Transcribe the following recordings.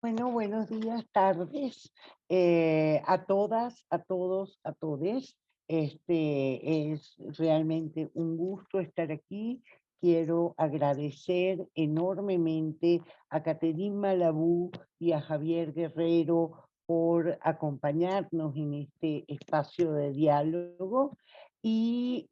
Bueno, buenos días, tardes, a todas, a todos, a todes. Es realmente un gusto estar aquí. Quiero agradecer enormemente a Caterine Malabú y a Javier Guerrero por acompañarnos en este espacio de diálogo. Y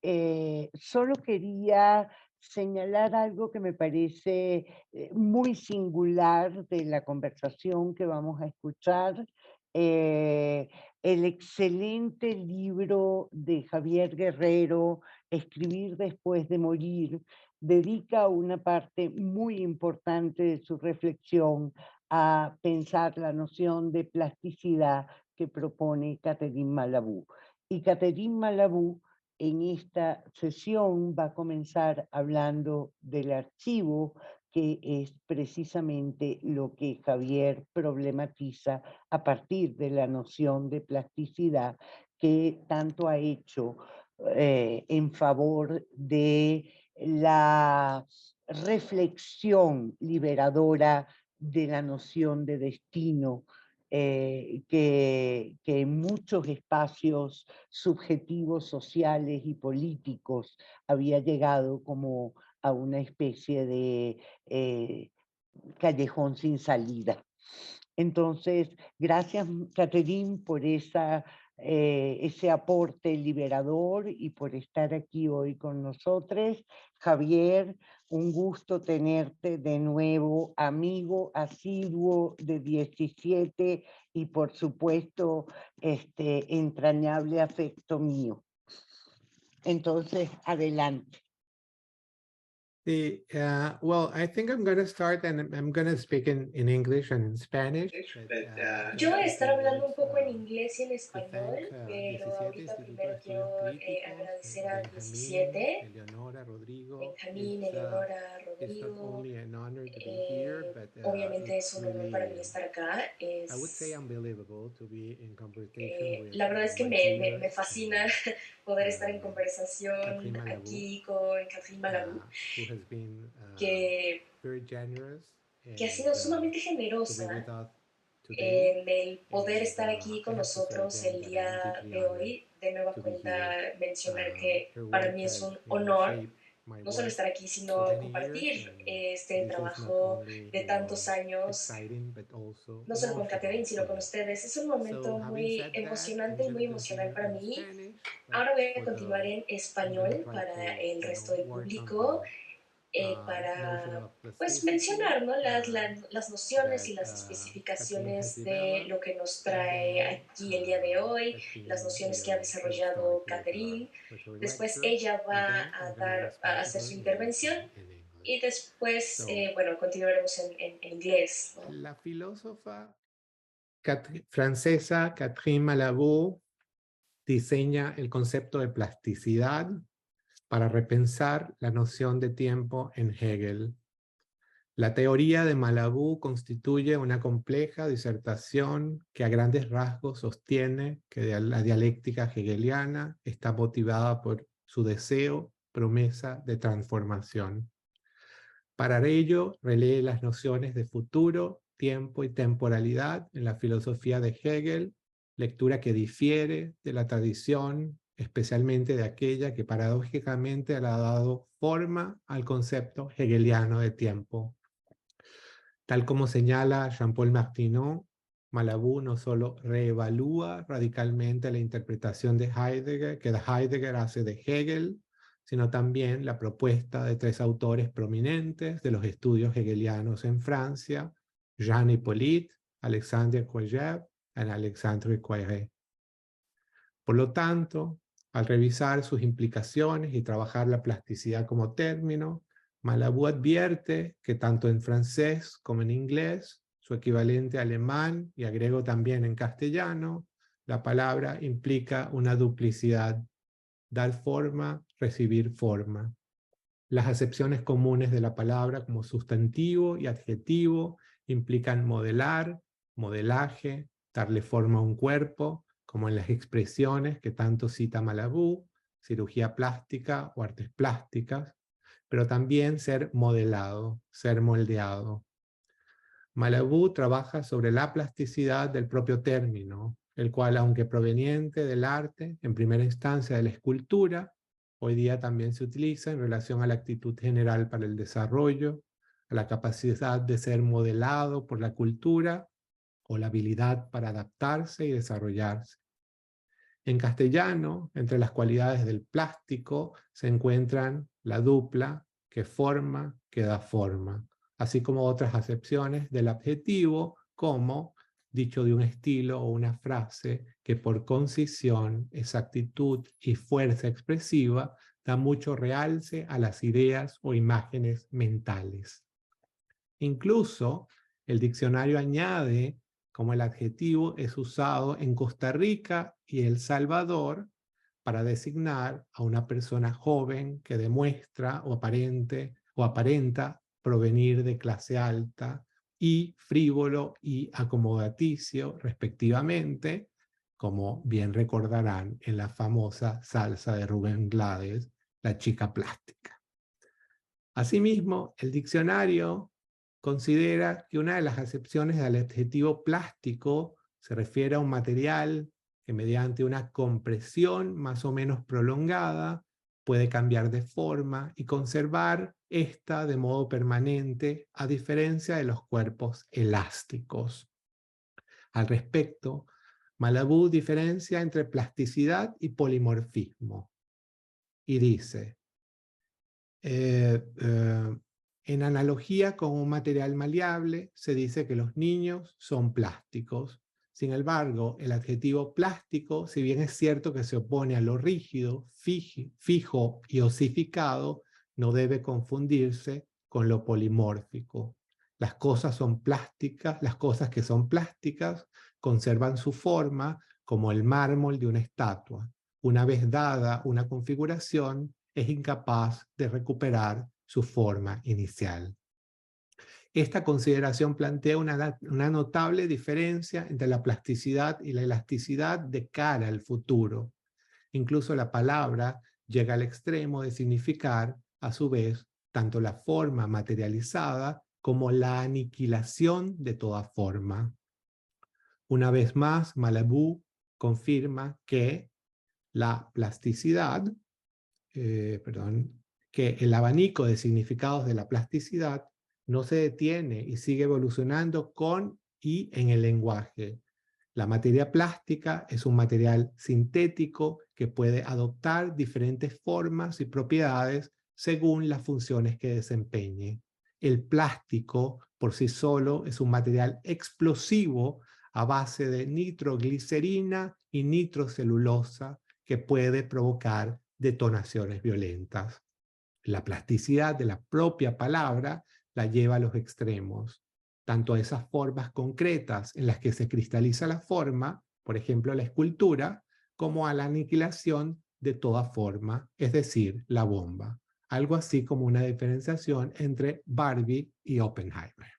solo quería señalar algo que me parece muy singular de la conversación que vamos a escuchar. eh, el excelente libro de Javier Guerrero, Escribir después de morir, dedica una parte muy importante de su reflexión a pensar la noción de plasticidad que propone Catherine Malabou. Y Catherine Malabou en esta sesión va a comenzar hablando del archivo, que es precisamente lo que Javier problematiza a partir de la noción de plasticidad que tanto ha hecho en favor de la reflexión liberadora de la noción de destino, que en muchos espacios subjetivos, sociales y políticos había llegado como a una especie de callejón sin salida. Entonces, gracias, Catherine, por ese aporte liberador y por estar aquí hoy con nosotros. Javier, un gusto tenerte de nuevo, amigo asiduo de 17 y por supuesto, entrañable afecto mío. Entonces, adelante. Well, I think I'm going to start and I'm going to speak in English and in Spanish. I Yo want voy a to estar take hablando un this poco en inglés y en to thank español, pero 17 ahorita primero Institutos de Estudios quiero Críticos, agradecer a Benjamín, 17, Eleonora, Rodrigo. Benjamín, Eleonora, It's not Rodrigo. only an honor to be here, but Obviamente es it's un honor para really, mí estar acá. I would say, unbelievable to be in conversation with La verdad es que my me dear fascina poder estar en Catherine conversación Malabou, aquí con Catherine Malabou, who has been que, very generous que ha and sido sumamente to be generosa with us today. en el poder And estar aquí I con have to say nosotros again el that I'm día deeply de honored hoy. De nueva to be here. cuenta mencionar que Her para work mí es has, un honor shaped my no solo work estar aquí, for sino many years, compartir and este this is not trabajo only, de tantos años, exciting, but also no solo con emotional Catherine, sino for con me. ustedes. Es un So momento having muy said that, emocionante I'm y going muy to emocional continue para in mí. Spanish, but Ahora voy a for the, continuar en I'm going to español try para to, el resto del work on público, the notion para of pues plasticity mencionar, ¿no? las nociones that y las Catherine has especificaciones de developed, lo que nos and trae then aquí el día de hoy, las Catherine nociones que ha will start desarrollado Catherine. with her Después lecture, ella and va then I'm a going to a respond to hacer her su intervención in y English. después, So, bueno, continuaremos en inglés, ¿no? la filósofa francesa Catherine Malabou diseña el concepto de plasticidad para repensar la noción de tiempo en Hegel. La teoría de Malabou constituye una compleja disertación que a grandes rasgos sostiene que la dialéctica hegeliana está motivada por su deseo, promesa de transformación. Para ello, relee las nociones de futuro, tiempo y temporalidad en la filosofía de Hegel, lectura que difiere de la tradición, especialmente de aquella que paradójicamente le ha dado forma al concepto hegeliano de tiempo. Tal como señala Jean-Paul Martineau, Malabou no solo reevalúa radicalmente la interpretación de Heidegger, que Heidegger hace de Hegel, sino también la propuesta de tres autores prominentes de los estudios hegelianos en Francia, Jean Hippolyte, Alexandre Kojev y Alexandre Koyré. Por lo tanto, al revisar sus implicaciones y trabajar la plasticidad como término, Malabou advierte que tanto en francés como en inglés, su equivalente alemán y agrego también en castellano, la palabra implica una duplicidad, dar forma, recibir forma. Las acepciones comunes de la palabra como sustantivo y adjetivo implican modelar, modelaje, darle forma a un cuerpo, como en las expresiones que tanto cita Malabou, cirugía plástica o artes plásticas, pero también ser modelado, ser moldeado. Malabú trabaja sobre la plasticidad del propio término, el cual, aunque proveniente del arte, en primera instancia de la escultura, hoy día también se utiliza en relación a la actitud general para el desarrollo, a la capacidad de ser modelado por la cultura o la habilidad para adaptarse y desarrollarse. En castellano, entre las cualidades del plástico se encuentran la dupla, que forma, que da forma, así como otras acepciones del adjetivo como dicho de un estilo o una frase que por concisión, exactitud y fuerza expresiva da mucho realce a las ideas o imágenes mentales. Incluso el diccionario añade como el adjetivo es usado en Costa Rica y El Salvador para designar a una persona joven que demuestra o aparenta provenir de clase alta y frívolo y acomodaticio respectivamente, como bien recordarán en la famosa salsa de Rubén Blades, La chica plástica. Asimismo, el diccionario considera que una de las acepciones del adjetivo plástico se refiere a un material que mediante una compresión más o menos prolongada puede cambiar de forma y conservar esta de modo permanente, a diferencia de los cuerpos elásticos. Al respecto, Malabú diferencia entre plasticidad y polimorfismo y dice: en analogía con un material maleable, se dice que los niños son plásticos. Sin embargo, el adjetivo plástico, si bien es cierto que se opone a lo rígido, fijo y osificado, no debe confundirse con lo polimórfico. Las cosas son plásticas, las cosas que son plásticas conservan su forma como el mármol de una estatua. Una vez dada una configuración, es incapaz de recuperar su forma inicial. Esta consideración plantea una notable diferencia entre la plasticidad y la elasticidad de cara al futuro. Incluso la palabra llega al extremo de significar, a su vez, tanto la forma materializada como la aniquilación de toda forma. Una vez más, Malabú confirma que la plasticidad, que el abanico de significados de la plasticidad no se detiene y sigue evolucionando con y en el lenguaje. La materia plástica es un material sintético que puede adoptar diferentes formas y propiedades según las funciones que desempeñe. El plástico por sí solo es un material explosivo a base de nitroglicerina y nitrocelulosa que puede provocar detonaciones violentas. La plasticidad de la propia palabra la lleva a los extremos, tanto a esas formas concretas en las que se cristaliza la forma, por ejemplo la escultura, como a la aniquilación de toda forma, es decir, la bomba. Algo así como una diferenciación entre Barbie y Oppenheimer.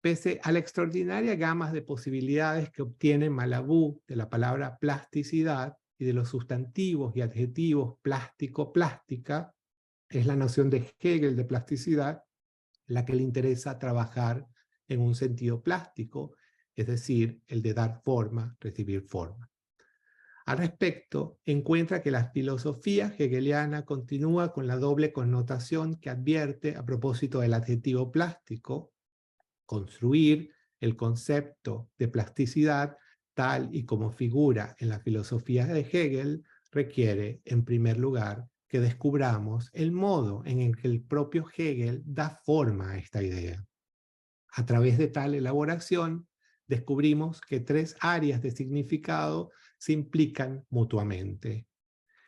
Pese a la extraordinaria gama de posibilidades que obtiene Malabú de la palabra plasticidad y de los sustantivos y adjetivos plástico, plástica, es la noción de Hegel de plasticidad la que le interesa trabajar en un sentido plástico, es decir, el de dar forma, recibir forma. Al respecto, encuentra que la filosofía hegeliana continúa con la doble connotación que advierte a propósito del adjetivo plástico. Construir el concepto de plasticidad tal y como figura en la filosofía de Hegel requiere, en primer lugar, que descubramos el modo en el que el propio Hegel da forma a esta idea. A través de tal elaboración, descubrimos que tres áreas de significado se implican mutuamente.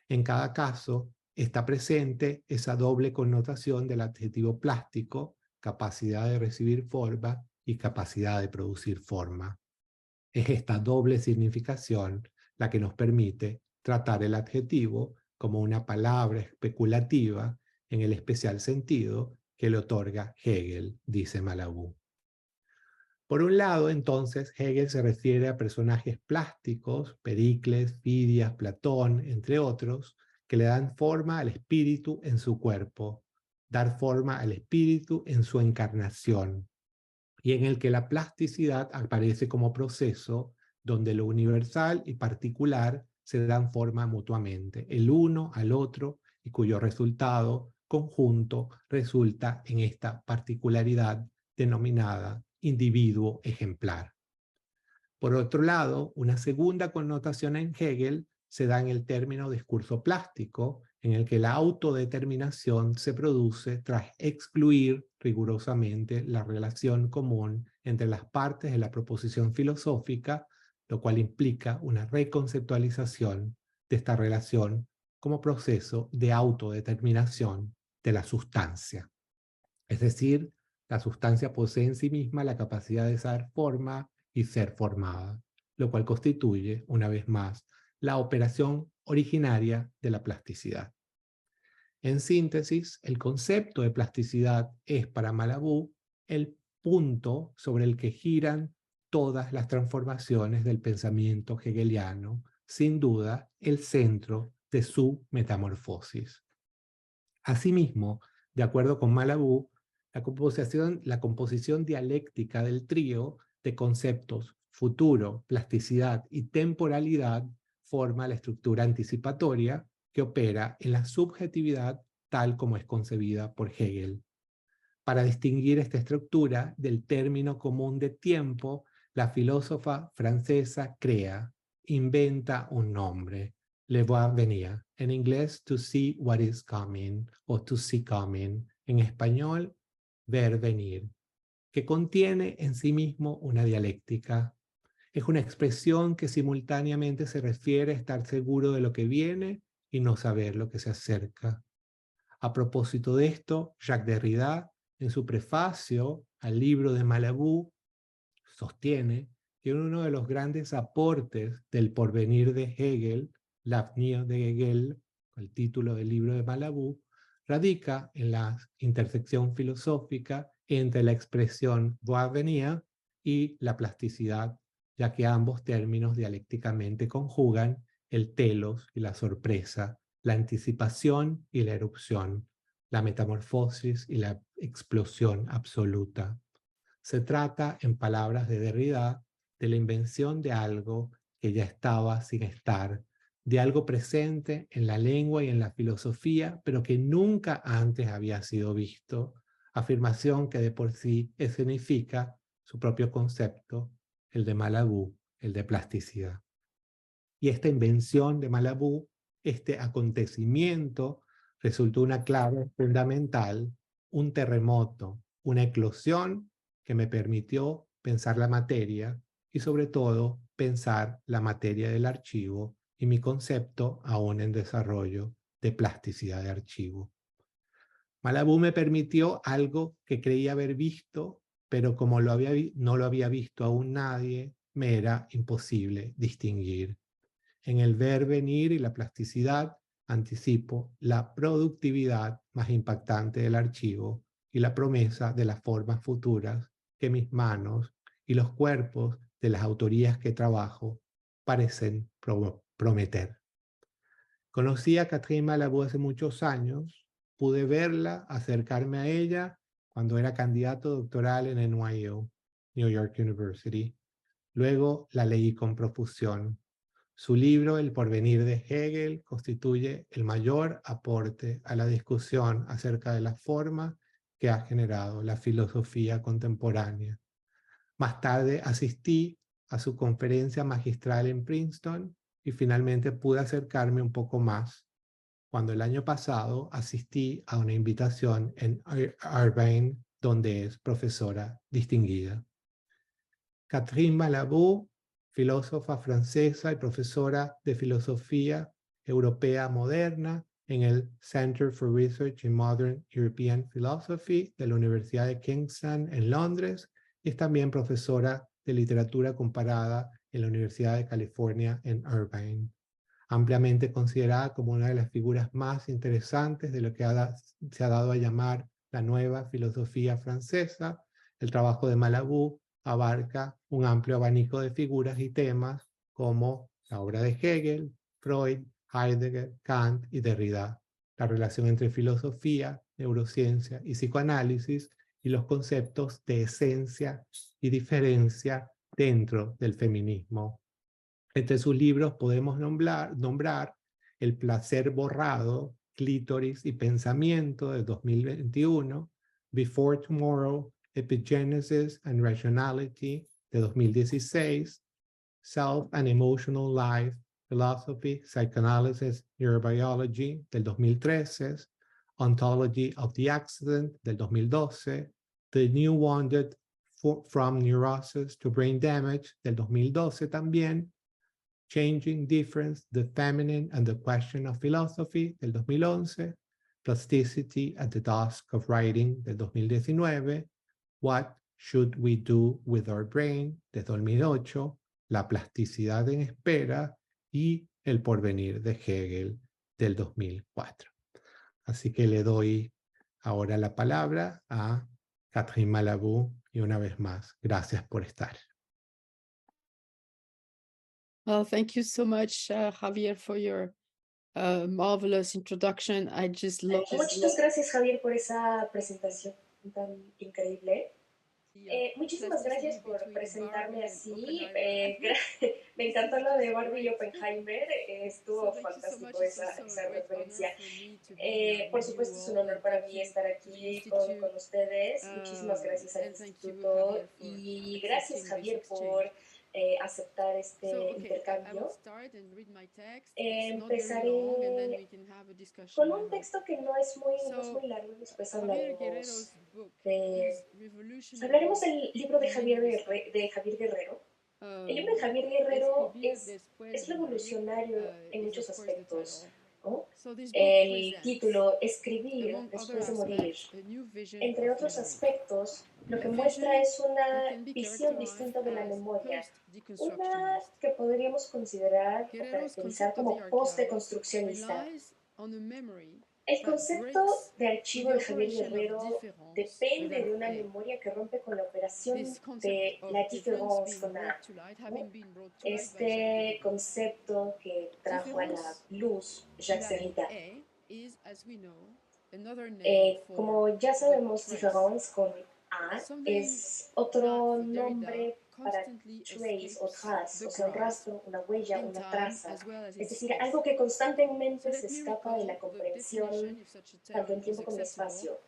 En cada caso, está presente esa doble connotación del adjetivo plástico, capacidad de recibir forma y capacidad de producir forma. Es esta doble significación la que nos permite tratar el adjetivo como una palabra especulativa en el especial sentido que le otorga Hegel, dice Malabú. Por un lado, entonces, Hegel se refiere a personajes plásticos, Pericles, Fidias, Platón, entre otros, que le dan forma al espíritu en su cuerpo, dar forma al espíritu en su encarnación. y en el que la plasticidad aparece como proceso donde lo universal y particular se dan forma mutuamente, el uno al otro, y cuyo resultado conjunto resulta en esta particularidad denominada individuo ejemplar. Por otro lado, una segunda connotación en Hegel se da en el término discurso plástico, en el que la autodeterminación se produce tras excluir rigurosamente la relación común entre las partes de la proposición filosófica, lo cual implica una reconceptualización de esta relación como proceso de autodeterminación de la sustancia. Es decir, la sustancia posee en sí misma la capacidad de dar forma y ser formada, lo cual constituye, una vez más, la operación originaria de la plasticidad. En síntesis, el concepto de plasticidad es para Malabú el punto sobre el que giran todas las transformaciones del pensamiento hegeliano, sin duda el centro de su metamorfosis. Asimismo, de acuerdo con Malabú, la composición dialéctica del trío de conceptos futuro, plasticidad y temporalidad forma la estructura anticipatoria que opera en la subjetividad tal como es concebida por Hegel. Para distinguir esta estructura del término común de tiempo, la filósofa francesa inventa un nombre, le voir venir, en inglés to see what is coming o to see coming, en español ver venir, que contiene en sí mismo una dialéctica. Es una expresión que simultáneamente se refiere a estar seguro de lo que viene y no saber lo que se acerca. A propósito de esto, Jacques Derrida, en su prefacio al libro de Malabú, sostiene que uno de los grandes aportes del porvenir de Hegel, L'Avenir de Hegel, el título del libro de Malabú, radica en la intersección filosófica entre la expresión voir venir y la plasticidad, ya que ambos términos dialécticamente conjugan el telos y la sorpresa, la anticipación y la erupción, la metamorfosis y la explosión absoluta. Se trata, en palabras de Derrida, de la invención de algo que ya estaba sin estar, de algo presente en la lengua y en la filosofía, pero que nunca antes había sido visto, afirmación que de por sí escenifica su propio concepto, el de Malabú, el de plasticidad. Y esta invención de Malabú, este acontecimiento, resultó una clave fundamental, un terremoto, una eclosión que me permitió pensar la materia y sobre todo pensar la materia del archivo y mi concepto aún en desarrollo de plasticidad de archivo. Malabú me permitió algo que creía haber visto, pero como no lo había visto aún nadie, me era imposible distinguir. En el ver venir y la plasticidad anticipo la productividad más impactante del archivo y la promesa de las formas futuras que mis manos y los cuerpos de las autorías que trabajo parecen prometer. Conocí a Catherine Malabú hace muchos años, pude verla, acercarme a ella cuando era candidato doctoral en NYU, New York University. Luego la leí con profusión. Su libro, El porvenir de Hegel, constituye el mayor aporte a la discusión acerca de la forma que ha generado la filosofía contemporánea. Más tarde asistí a su conferencia magistral en Princeton y finalmente pude acercarme un poco más cuando el año pasado asistí a una invitación en Irvine, donde es profesora distinguida. Catherine Malabú, filósofa francesa y profesora de filosofía europea moderna en el Center for Research in Modern European Philosophy de la Universidad de Kingston en Londres, y es también profesora de literatura comparada en la Universidad de California en Irvine. Ampliamente considerada como una de las figuras más interesantes de lo que se ha dado a llamar la nueva filosofía francesa, el trabajo de Malabú abarca un amplio abanico de figuras y temas como la obra de Hegel, Freud, Heidegger, Kant y Derrida, la relación entre filosofía, neurociencia y psicoanálisis y los conceptos de esencia y diferencia dentro del feminismo. Entre sus libros podemos nombrar El placer borrado, Clítoris y pensamiento de 2021, Before Tomorrow, Epigenesis and Rationality de 2016, Self and Emotional Life, Philosophy, Psychoanalysis, Neurobiology del 2013, Ontology of the Accident del 2012, The New Wounded from Neurosis to Brain Damage del 2012 también, Changing Difference, the Feminine and the Question of Philosophy del 2011, Plasticity at the Dusk of Writing del 2019, What Should We Do with Our Brain del 2008, La Plasticidad en Espera y El Porvenir de Hegel del 2004. Así que le doy ahora la palabra a Catherine Malabou y una vez más, gracias por estar. Well, thank you so much, Javier, for your marvelous introduction. I just love Muchas gracias, Javier, por esa presentación tan increíble. Muchísimas gracias por presentarme así. Me encantó lo de Barbie y Oppenheimer. Estuvo fantástico esa referencia. Por supuesto, es un honor para mí estar aquí con ustedes. Muchísimas gracias al Instituto y gracias, Javier, por aceptar este intercambio. Empezaré con un texto que no es muy largo y después hablaremos del libro de Javier Guerrero. El libro de Javier Guerrero es revolucionario en muchos aspectos, ¿no? El título, Escribir después de morir, entre otros aspectos, lo que muestra es una visión distinta de la memoria, una que podríamos considerar o caracterizar como post-deconstruccionista. El concepto de archivo de Javier Guerrero depende de una memoria que rompe con la operación de la différence con A, ¿no? Este concepto que trajo a la luz Jacques Derrida. Como ya sabemos, différence con A es otro nombre para trace o trace, o sea, un rastro, una huella, una traza. Es decir, algo que constantemente se escapa de la comprensión, tanto en tiempo como en espacio.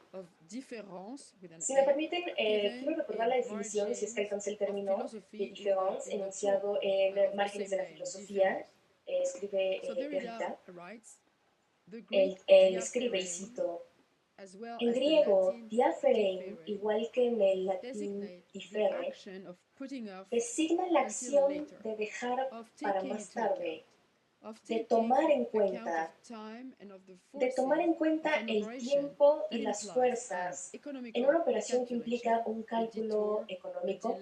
Si me permiten, quiero recordar la definición, si es que alcancé el término de différence, enunciado en Márgenes de la Filosofía, escribe Derrida. Él escribe, y cito, en griego, diaferein, igual que en el latín differe, designa la acción de dejar para más tarde, de tomar en cuenta el tiempo y las fuerzas en una operación que implica un cálculo económico,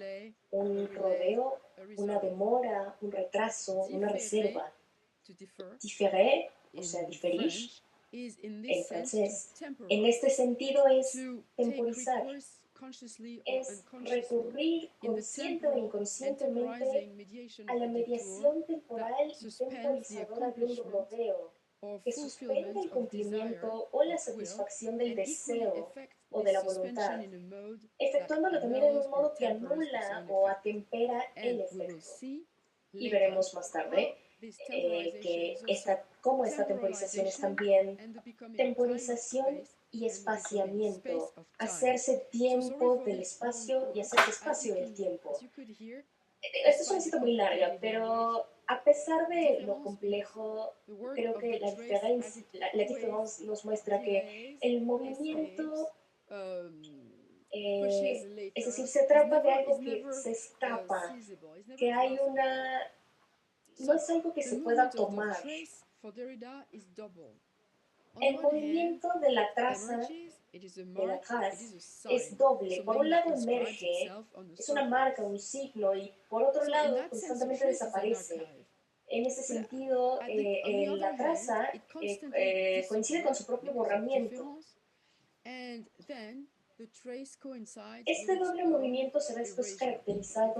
un rodeo, una demora, un retraso, una reserva. Différer, o sea, diferir, en francés, en este sentido es temporizar, es recurrir consciente o inconscientemente a la mediación temporal y temporizadora de un rodeo que suspende el cumplimiento o la satisfacción del deseo o de la voluntad, efectuándolo también en un modo que anula o atempera el efecto. Y veremos más tarde cómo esta temporización es también temporización y espaciamiento, hacerse tiempo del espacio y hacerse espacio del tiempo. Esta es una cita muy larga, pero a pesar de lo complejo, creo que la différence nos muestra que el movimiento, es decir, se trata de algo que se escapa, que hay no es algo que se pueda tomar. El movimiento de la traza es doble. Por un lado emerge, es una marca, un signo, y por otro lado constantemente desaparece. En ese sentido, la traza coincide con su propio borramiento. Este doble movimiento será después caracterizado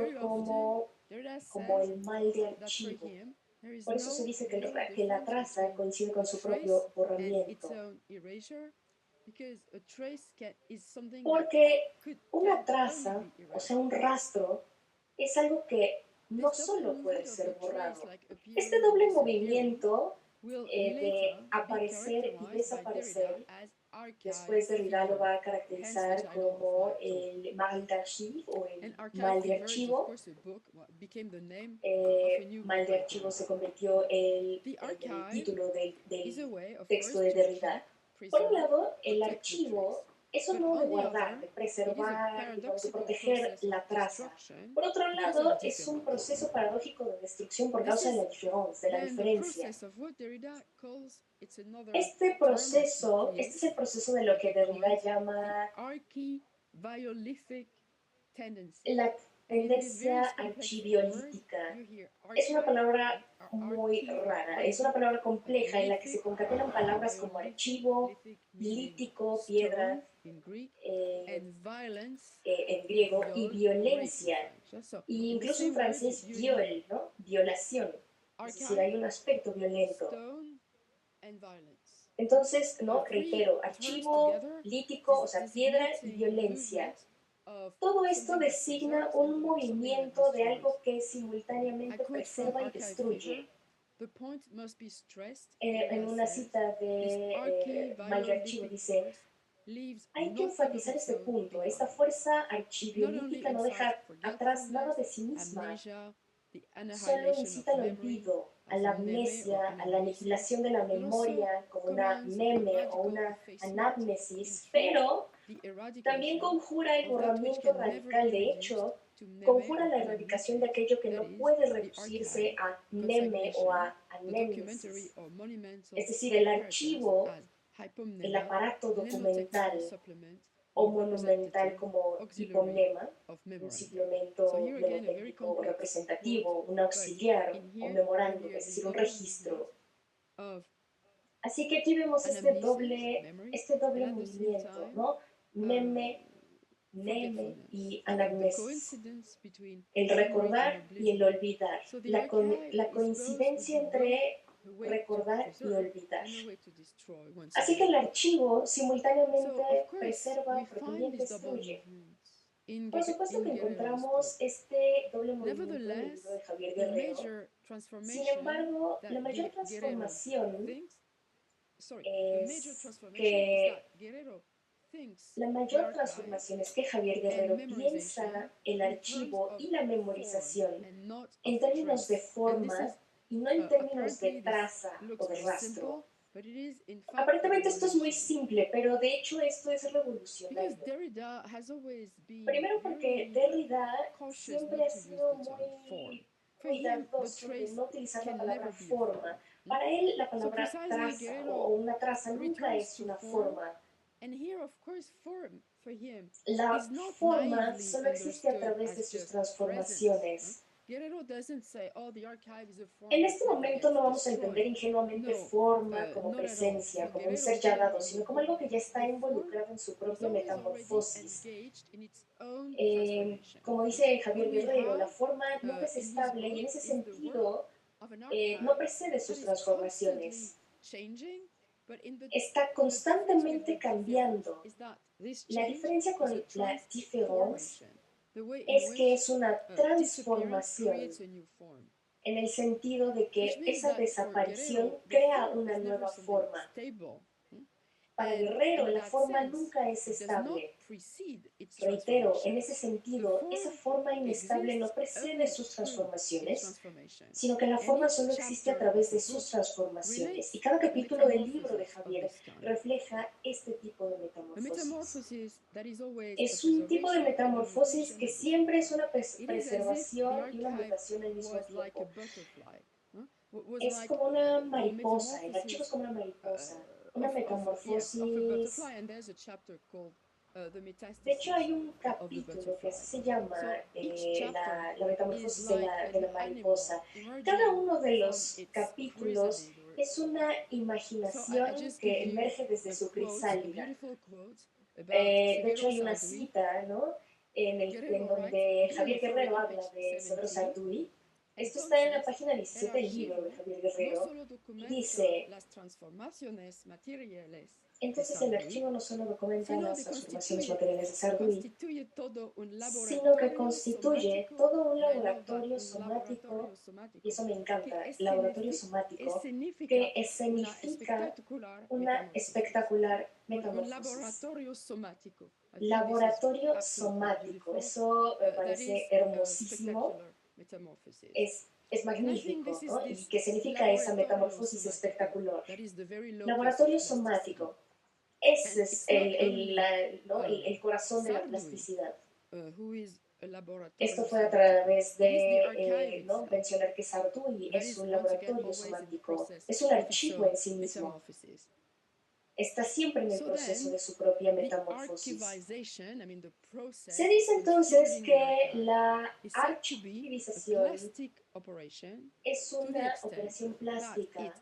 como el mal de archivo. Por eso se dice que la traza coincide con su propio borramiento. Porque una traza, o sea, un rastro, es algo que no solo puede ser borrado. Este doble movimiento de aparecer y desaparecer, después Derrida lo va a caracterizar como el mal d'archive o el mal de archivo. Mal de archivo se convirtió en el título del texto de Derrida. Por un lado, el archivo es un modo de guardar, de preservar, digamos, de proteger la traza. Por otro lado, es un proceso paradójico de destrucción por causa de la diferencia. Este es el proceso de lo que Derrida llama la tendencia archiviolítica. Es una palabra muy rara, es una palabra compleja en la que se concatenan palabras como archivo, lítico, piedra, en griego, y violencia, e incluso en francés, viol, ¿no? Violación, es decir, hay un aspecto violento. Entonces, no, reitero, archivo, lítico, o sea, piedra y violencia. Todo esto designa un movimiento de algo que simultáneamente preserva y destruye. En una cita de Mal de Archivo dice, hay que enfatizar este punto, esta fuerza archiviolítica no deja atrás nada de sí misma, solo incita al olvido, a la amnesia, a la aniquilación de la memoria, como una meme o una anamnesis, pero también conjura el borramiento radical. De hecho, conjura la erradicación de aquello que no puede reducirse a meme o a anémnesis. Es decir, el archivo, el aparato documental o monumental como hipomnema, un suplemento mnemotécnico o representativo, un auxiliar o memorándum, es decir, un registro. Así que aquí vemos este doble movimiento, ¿no? Meme y anamnesis, el recordar y el olvidar, la coincidencia entre recordar y olvidar. Así que el archivo simultáneamente preserva, pero también destruye. Por supuesto que encontramos este doble movimiento en el libro de Javier Guerrero. Sin embargo, la mayor transformación es que Javier Guerrero piensa el archivo y la memorización en términos de forma y no en términos de traza o de rastro. Aparentemente esto es muy simple, pero de hecho esto es revolucionario. Primero porque Derrida siempre ha sido muy cuidadoso de no utilizar la palabra forma. Para él la palabra traza o una traza nunca es una forma. La forma solo existe a través de sus transformaciones. En este momento no vamos a entender ingenuamente forma como presencia, como un ser ya dado, sino como algo que ya está involucrado en su propia metamorfosis. Como dice Javier Guerrero, la forma nunca es estable y en ese sentido no precede sus transformaciones. Está constantemente cambiando. La diferencia con la différence es que es una transformación en el sentido de que esa desaparición crea una nueva forma. Para Guerrero, la forma nunca es estable. Reitero, en ese sentido, esa forma inestable no precede sus transformaciones, sino que la forma solo existe a través de sus transformaciones. Y cada capítulo del libro de Javier refleja este tipo de metamorfosis. Es un tipo de metamorfosis que siempre es una preservación y una mutación al mismo tiempo. Es como una mariposa, el archivo es como una mariposa, una metamorfosis. De hecho, hay un capítulo que así se llama la metamorfosis de la mariposa. Cada uno de los capítulos es una imaginación que emerge desde su crisálida. De hecho, hay una cita, ¿no? en donde Javier Guerrero habla de Cedro Sarduy. Esto está en la página 17 del libro de Javier Guerrero. Y dice, Entonces el archivo no solo documenta las transformaciones materiales de Sarduy, sino que constituye todo un laboratorio somático, y eso me encanta, laboratorio somático, que escenifica una espectacular metamorfosis. Laboratorio somático, eso me parece hermosísimo, es magnífico, ¿no? ¿Y qué significa esa metamorfosis espectacular? Laboratorio somático, ese es el corazón de la plasticidad. Esto fue a través de mencionar que Sarduy es un laboratorio somático, es un archivo en sí mismo. Está siempre en el proceso de su propia metamorfosis. Se dice entonces que la archivización es una operación plástica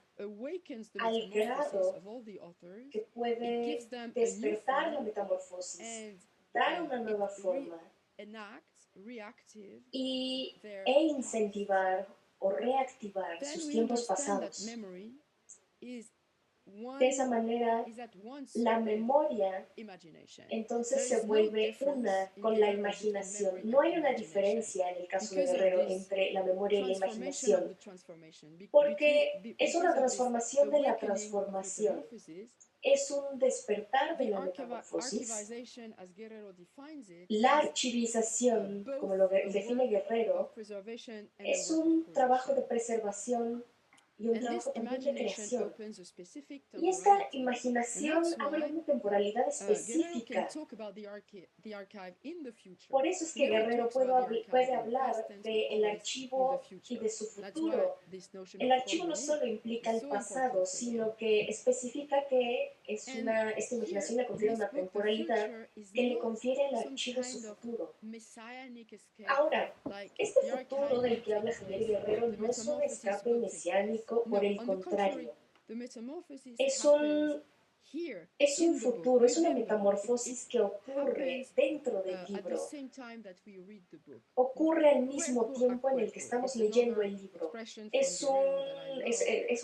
al grado que puede despertar la metamorfosis, dar una nueva forma e incentivar o reactivar sus tiempos pasados. De esa manera, la memoria entonces se vuelve una con la imaginación. No hay una diferencia en el caso de Guerrero entre la memoria y la imaginación, porque es una transformación de la transformación. Es un despertar de la metamorfosis. La archivización, como lo define Guerrero, es un trabajo de preservación y un trabajo también de creación. Y esta imaginación abre una temporalidad específica. Por eso es que Guerrero puede hablar del archivo y de su futuro. El archivo no solo implica el pasado, sino que especifica que esta imaginación le confiere una temporalidad que le confiere al archivo su futuro. Ahora, este futuro del que habla Javier Guerrero no es un escape mesiánico, por el contrario. Es un futuro, es una metamorfosis que ocurre dentro del libro. Ocurre al mismo tiempo en el que estamos leyendo el libro. Es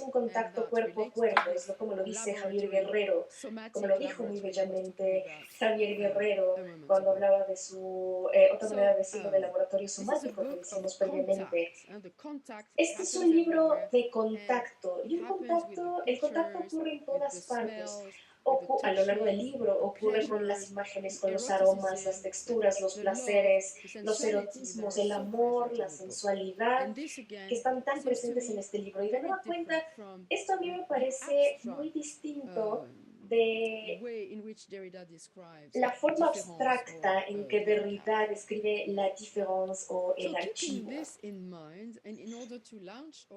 un contacto cuerpo a cuerpo, es como lo dice Javier Guerrero, como lo dijo muy bellamente Javier Guerrero cuando hablaba de su otra manera de decirlo del laboratorio somático que decimos previamente. Este es un libro de contacto, y el contacto ocurre en todas partes. A lo largo del libro ocurre con las imágenes, con los aromas, las texturas, los placeres, los erotismos, el amor, la sensualidad, que están tan presentes en este libro. Y de nueva cuenta, esto a mí me parece muy distinto de la forma abstracta en que Derrida describe la différence o el archivo.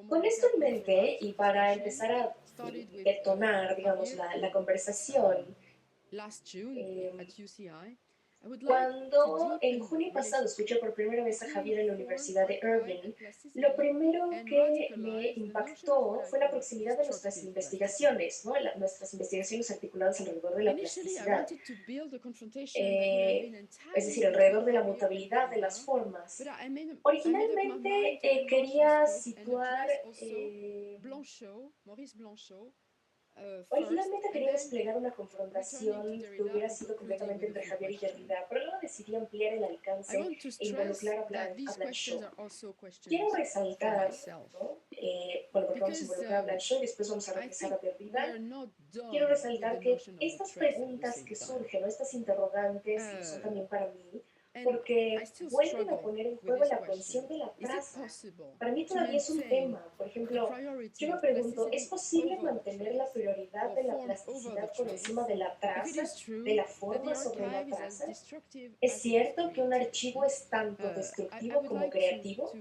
Con esto en mente, y para empezar a detonar, digamos, la conversación, cuando en junio pasado escuché por primera vez a Javier en la Universidad de Irvine, lo primero que me impactó fue la proximidad de nuestras investigaciones, ¿no? Nuestras investigaciones articuladas alrededor de la plasticidad, es decir, alrededor de la mutabilidad de las formas. Originalmente quería situar... Originalmente quería desplegar una confrontación que hubiera sido completamente entre Javier y Derrida, pero luego decidí ampliar el alcance e involucrar a Blanchot. Quiero resaltar, ¿no? Porque vamos a involucrar a Blanchot y después vamos a regresar a Derrida. Quiero resaltar que estas preguntas que surgen, o estas interrogantes, son también para mí, porque vuelven a poner en juego la función de la traza. Para mí todavía es un tema. Por ejemplo, yo me pregunto, ¿es posible mantener la prioridad de la plasticidad por encima de la traza, de la forma sobre la traza? ¿Es cierto que un archivo es tanto destructivo como creativo?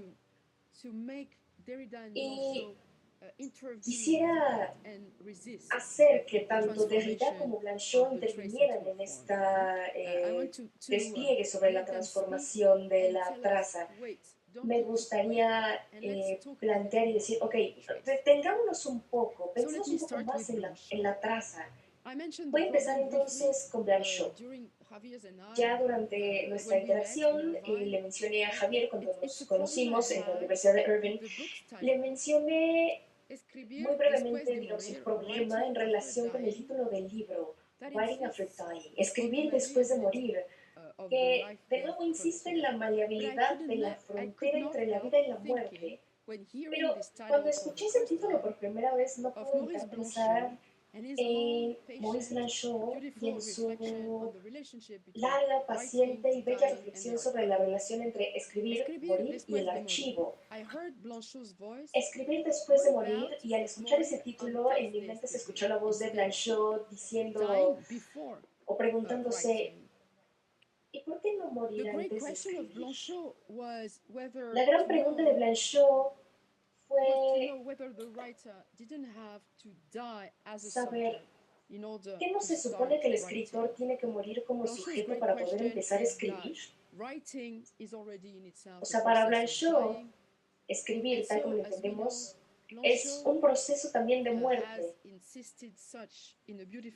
Y quisiera hacer que tanto Derrida como Blanchot intervinieran en este despliegue sobre la transformación de la traza. Me gustaría plantear y decir, ok, detengámonos un poco, pensemos un poco más en la traza. Voy a empezar entonces con Blanchot. Ya durante nuestra interacción le mencioné a Javier cuando nos conocimos en la Universidad de Irvine, le mencioné muy brevemente, digamos, el problema en relación con el título del libro. Writing After Dying, escribir después de morir, que de nuevo insiste en la maleabilidad de la frontera entre la vida y la muerte. Pero cuando escuché ese título por primera vez no pude evitar pensar en Maurice Blanchot y en su larga, paciente y bella reflexión sobre la relación entre escribir, morir y el archivo. Escribir después de morir, y al escuchar ese título en mi mente se escuchó la voz de Blanchot diciendo o preguntándose: ¿y por qué no morir antes de escribir? La gran pregunta de Blanchot fue saber: ¿qué no se supone que el escritor tiene que morir como sujeto para poder empezar a escribir? O sea, para Blanchot, escribir, tal como lo entendemos, es un proceso también de muerte.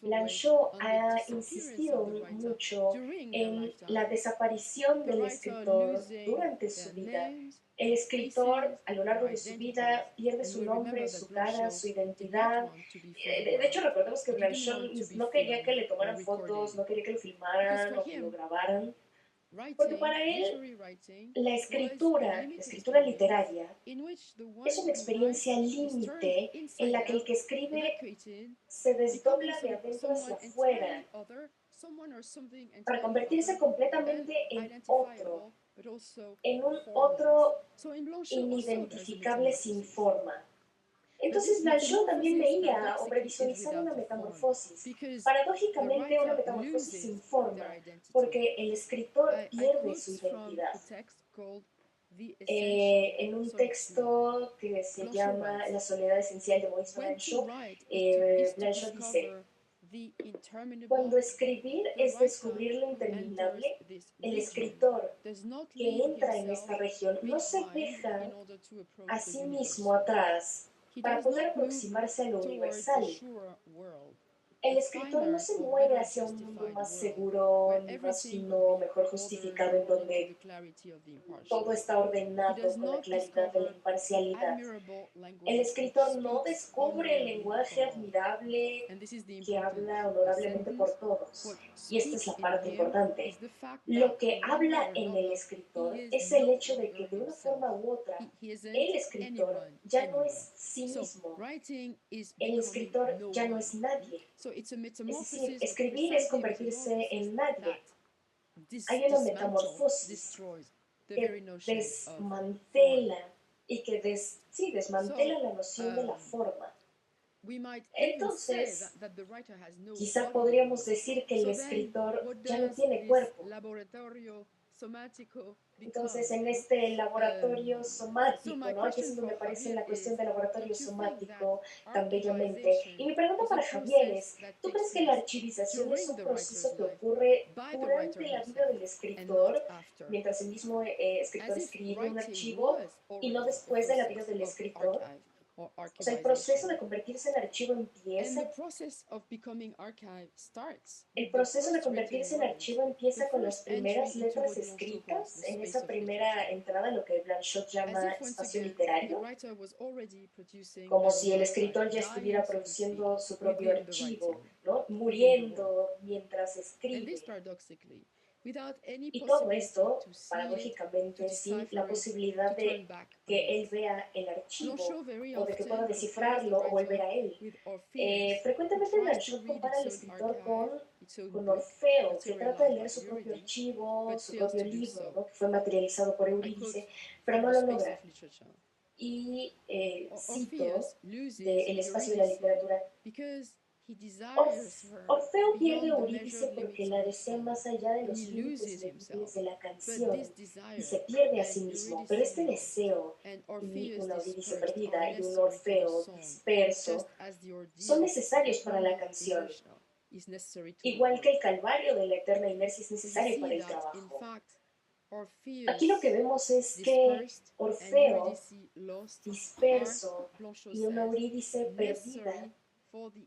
Blanchot ha insistido mucho en la desaparición del escritor durante su vida. El escritor, a lo largo de su vida, pierde su nombre, su cara, su identidad. De hecho, recordemos que Blanchot no quería que le tomaran fotos, no quería que lo filmaran o que lo grabaran, porque para él la escritura literaria, es una experiencia límite en la que el que escribe se desdobla de adentro hacia afuera para convertirse completamente en un otro inidentificable sin forma. Entonces Blanchot también veía o previsualizaba una metamorfosis, paradójicamente una metamorfosis sin forma, porque el escritor pierde su identidad. En un texto que se llama La soledad esencial de Maurice Blanchot, Blanchot dice: cuando escribir es descubrir lo interminable, el escritor que entra en esta región no se deja a sí mismo atrás para poder aproximarse a lo universal. El escritor no se mueve hacia un mundo más seguro, ni más fino, mejor justificado, en donde todo está ordenado con la claridad de la imparcialidad. El escritor no descubre el lenguaje admirable que habla honorablemente por todos. Y esta es la parte importante. Lo que habla en el escritor es el hecho de que de una forma u otra, el escritor ya no es sí mismo. El escritor ya no es nadie. Es decir, escribir es convertirse en nadie. Hay una metamorfosis que desmantela y que desmantela la noción de la forma. Entonces, quizá podríamos decir que el escritor ya no tiene cuerpo. Entonces, en este laboratorio somático, ¿no? Aquí es donde me parece la cuestión del laboratorio somático tan bellamente. Y mi pregunta para Javier es: ¿tú crees que la archivización es un proceso que ocurre durante la vida del escritor, mientras el mismo escritor escribe un archivo, y no después de la vida del escritor? O sea, el proceso de convertirse en archivo empieza. El proceso de convertirse en archivo empieza con las primeras letras escritas, en esa primera entrada, lo que Blanchot llama espacio literario, como si el escritor ya estuviera produciendo su propio archivo, ¿no? Muriendo mientras escribe. Y todo esto, paradójicamente, sin la posibilidad de que él vea el archivo o de que pueda descifrarlo o volver a él. Frecuentemente Blanchot compara al escritor con Orfeo, que trata de leer su propio archivo, su propio libro, ¿no? Que fue materializado por Eurídice, pero no lo logra. Y cito del espacio de la literatura: Orfeo pierde a Eurídice porque la desea más allá de los límites medibles de la canción y se pierde a sí mismo. Pero este deseo y una Eurídice perdida y un Orfeo disperso son necesarios para la canción, igual que el calvario de la eterna inercia es necesario para el trabajo. Aquí lo que vemos es que Orfeo disperso y una Eurídice perdida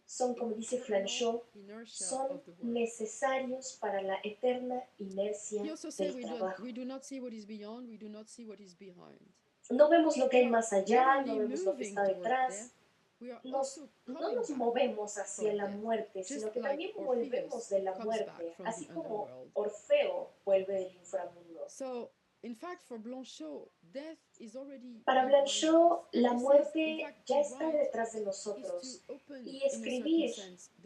son, como dice Blanchot, son necesarios para la eterna inercia del trabajo. No vemos lo que hay más allá, no vemos lo que está detrás. no nos movemos hacia la muerte, sino que también volvemos de la muerte, así como Orfeo vuelve del inframundo. Para Blanchot, la muerte ya está detrás de nosotros y escribir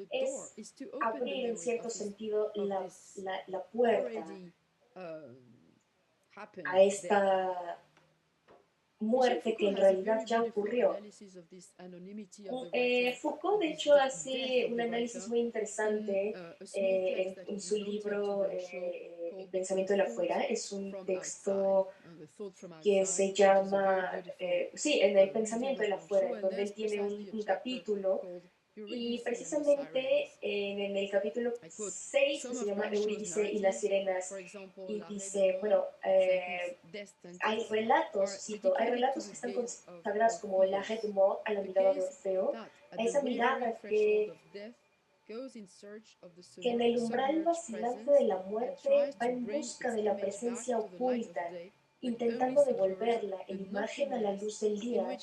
es abrir en cierto sentido la puerta a esta muerte que en realidad ya ocurrió. Foucault, de hecho, hace un análisis muy interesante en su libro El pensamiento de la fuera. Es un texto que se llama, sí, en el pensamiento de la fuera, donde él tiene un capítulo. Y precisamente en el capítulo 6, que se llama Eurídice y las sirenas, y dice, bueno, hay relatos, cito, hay relatos que están consagrados como la Red Mort, a la mirada de Orfeo, a esa mirada que en el umbral vacilante de la muerte va en busca de la presencia oculta, intentando devolverla en imagen a la luz del día,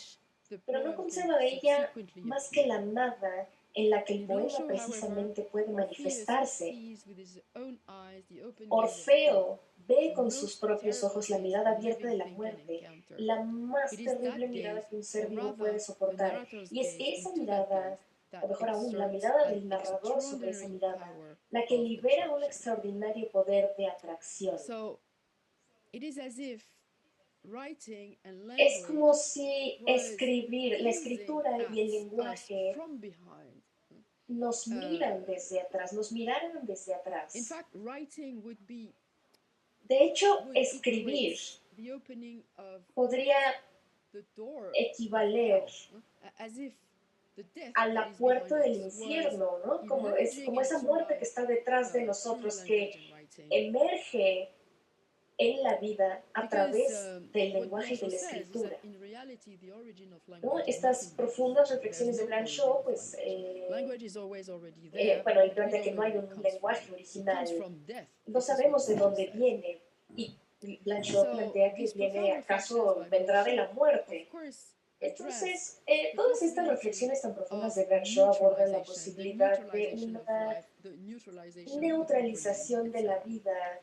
pero no conserva de ella más que la nada en la que el poema precisamente puede manifestarse. Orfeo ve con sus propios ojos la mirada abierta de la muerte, la más terrible mirada que un ser vivo puede soportar, y es esa mirada, o mejor aún, la mirada del narrador sobre esa mirada, la que libera un extraordinario poder de atracción. Es como si escribir, la escritura y el lenguaje nos miran desde atrás, nos miraran desde atrás. De hecho, escribir podría equivaler a la puerta del infierno, ¿no? Como esa muerte que está detrás de nosotros, que emerge en la vida a través del lenguaje y de la escritura, ¿no? Estas profundas reflexiones de Blanchot, pues, bueno, él plantea que no hay un lenguaje original, no sabemos de dónde viene, y Blanchot plantea que vendrá de la muerte. Entonces, todas estas reflexiones tan profundas de Blanchot abordan la posibilidad de una neutralización de la vida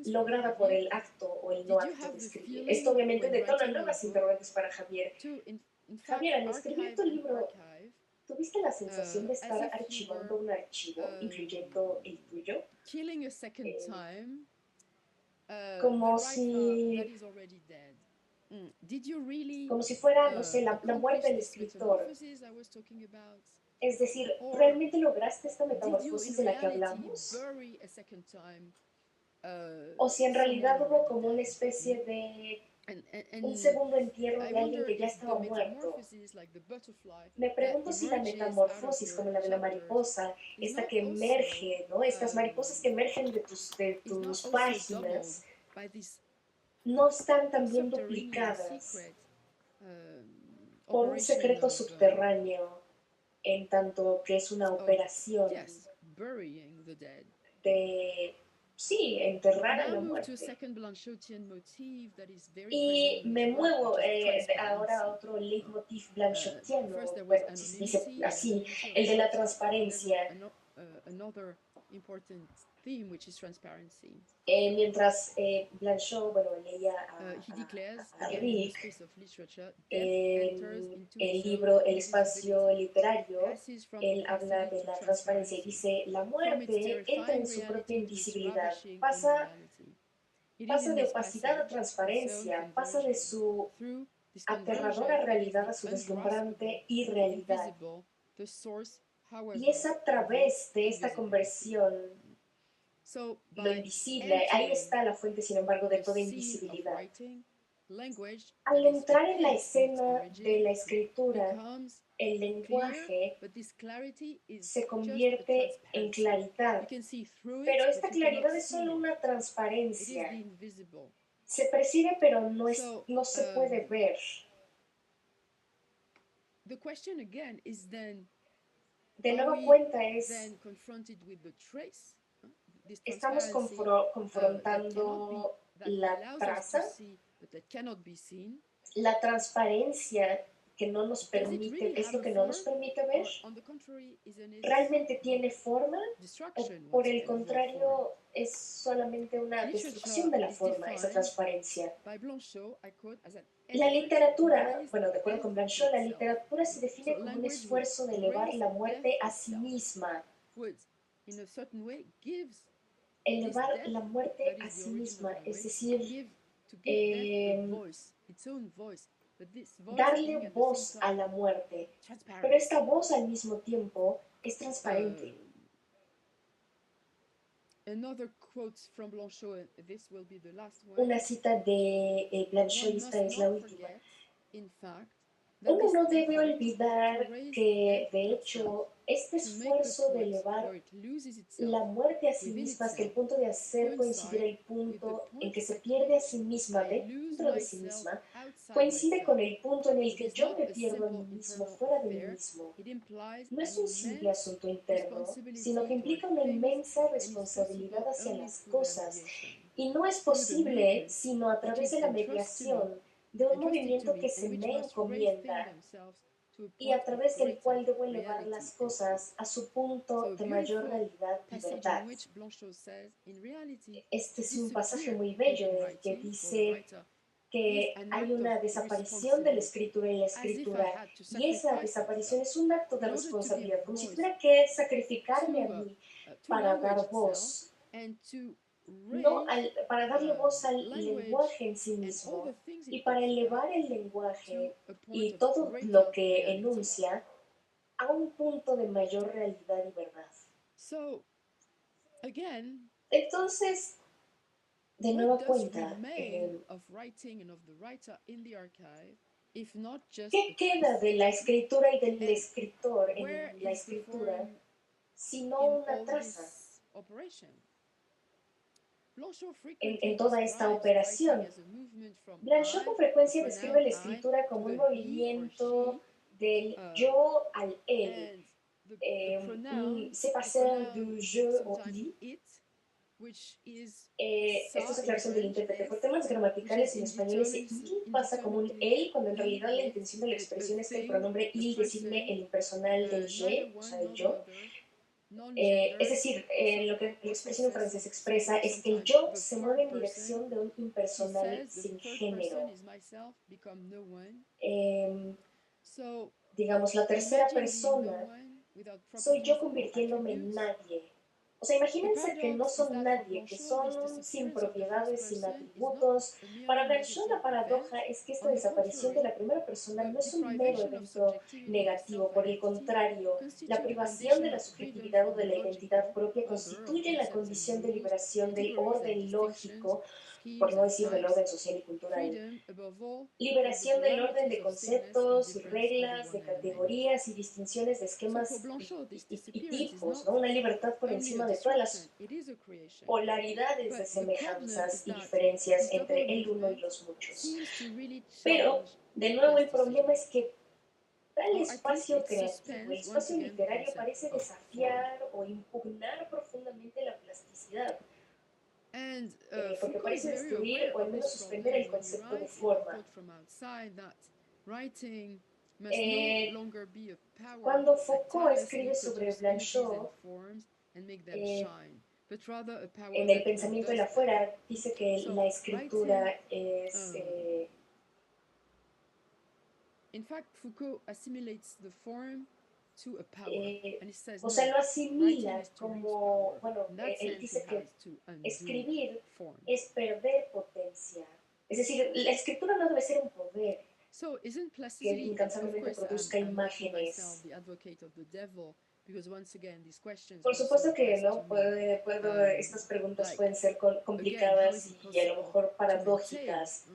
lograda por el acto o el no acto de escribir. Esto obviamente detona nuevas interrogantes para Javier. Javier, al escribir tu libro, ¿tuviste la sensación de estar archivando un archivo, incluyendo el tuyo? Como si fuera, no sé, la muerte del escritor. Es decir, ¿realmente lograste esta metamorfosis de la que hablamos? O si en realidad hubo como una especie de un segundo entierro de alguien que ya estaba muerto. Me pregunto si la metamorfosis, como la de la mariposa, esta que emerge, ¿no? Estas mariposas que emergen de tus páginas, no están también duplicadas por un secreto subterráneo, en tanto que es una operación de, sí, enterrar a la muerte. Y me muevo ahora a otro leitmotiv blanchotiano, bueno, si se dice así, el de la transparencia. Mientras Blanchot, bueno, leía a Rick, el libro El espacio literario, él habla de la transparencia y dice, la muerte entra en su propia invisibilidad, pasa de opacidad a transparencia, pasa de su aterradora realidad a su deslumbrante irrealidad. Y es a través de esta conversión, lo invisible, ahí está la fuente, sin embargo, de toda invisibilidad. Al entrar en la escena de la escritura, el lenguaje se convierte en claridad, pero esta claridad es solo una transparencia. Se percibe, pero no se puede ver. De nueva cuenta estamos confrontando la traza, la transparencia que no nos permite, es lo que no nos permite ver? ¿Realmente tiene forma? ¿O por el contrario es solamente una destrucción de la forma, esa transparencia? La literatura, bueno, de acuerdo con Blanchot, la literatura se define como un esfuerzo de elevar la muerte a sí misma. Elevar la muerte a sí misma, es decir, darle voz a la muerte. Pero esta voz al mismo tiempo es transparente. Una cita de Blanchot, y esta es la última. Uno no debe olvidar que, de hecho, este esfuerzo de elevar la muerte a sí misma, es que el punto de hacer coincidir el punto en que se pierde a sí misma dentro de sí misma, coincide con el punto en el que yo me pierdo a mí mismo fuera de mí mismo. No es un simple asunto interno, sino que implica una inmensa responsabilidad hacia las cosas. Y no es posible sino a través de la mediación de un movimiento que se me encomienda y a través del cual debo elevar las cosas a su punto de mayor realidad y verdad. Este es un pasaje muy bello en el que dice que hay una desaparición de la escritura en la escritura, y esa desaparición es un acto de responsabilidad, como si tuviera que sacrificarme a mí para dar voz, para darle voz al lenguaje en sí mismo, y para elevar el lenguaje y todo lo que enuncia a un punto de mayor realidad y verdad. Entonces, de nueva cuenta, ¿qué queda de la escritura y del escritor en la escritura sino una traza en toda esta operación? Blanchot con frecuencia describe la escritura como un movimiento del yo al él, c'est passer du je au il. Esto es aclaración del intérprete. Por temas gramaticales en español ese il pasa como un él, cuando en realidad la intención de la expresión es que el pronombre il designe el impersonal del je, o sea, el yo. Es decir, lo que la expresión en francés expresa es que el yo se mueve en dirección de un impersonal sin género. Digamos, la tercera persona soy yo convirtiéndome en nadie. O sea, imagínense que no son nadie, que son sin propiedades, sin atributos. Para Blanchot, la paradoja es que esta desaparición de la primera persona no es un mero evento negativo. Por el contrario, la privación de la subjetividad o de la identidad propia constituye la condición de liberación del orden lógico, por no decir del orden social y cultural. Liberación del orden de conceptos y reglas, de categorías y distinciones de esquemas y tipos, ¿no? Una libertad por encima de todas las polaridades de semejanzas y diferencias entre el uno y los muchos. Pero, de nuevo, el problema es que tal espacio creativo, el espacio literario, parece desafiar o impugnar profundamente la plasticidad. Porque parece destruir o al menos suspender el concepto de forma. Cuando Foucault escribe sobre Blanchot, en el pensamiento del afuera, dice que la escritura es... o sea, lo asimila como, bueno, él dice que escribir es perder potencia. Es decir, la escritura no debe ser un poder que incansablemente produzca imágenes. Por supuesto que no, estas preguntas pueden ser complicadas y a lo mejor paradójicas.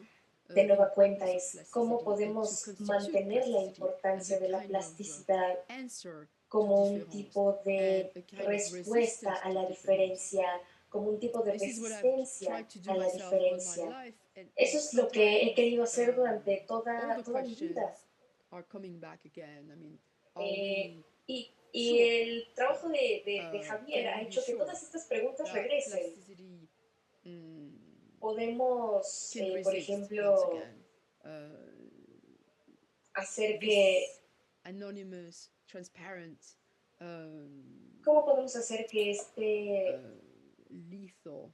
De nueva cuenta es cómo podemos mantener la importancia de la plasticidad como un tipo de respuesta a la diferencia, como un tipo de resistencia a la diferencia. Eso es lo que he querido hacer durante toda mi vida. Y el trabajo de Javier ha hecho que todas estas preguntas regresen. Podemos, por ejemplo, hacer que... Anonymous, transparent, ¿Cómo podemos hacer que este... lethal,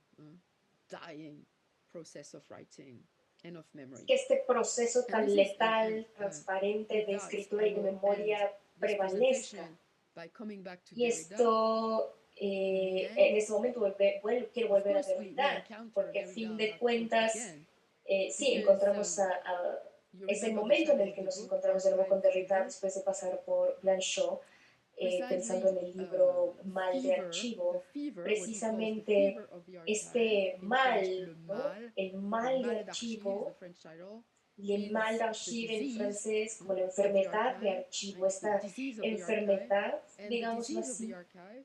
dying process of writing and of memory. Que este proceso tan letal, transparente de escritura y de memoria prevalezca? Y esto, en este momento, quiero volver a Derrida, porque a fin de cuentas, sí, encontramos es el momento en el que nos encontramos de nuevo con Derrida después de pasar por Blanchot, pensando en el libro Mal de Archivo. Precisamente este mal, ¿no? El mal de archivo, le mal d'archive en francés, como la enfermedad de archivo, esta enfermedad, digámoslo así,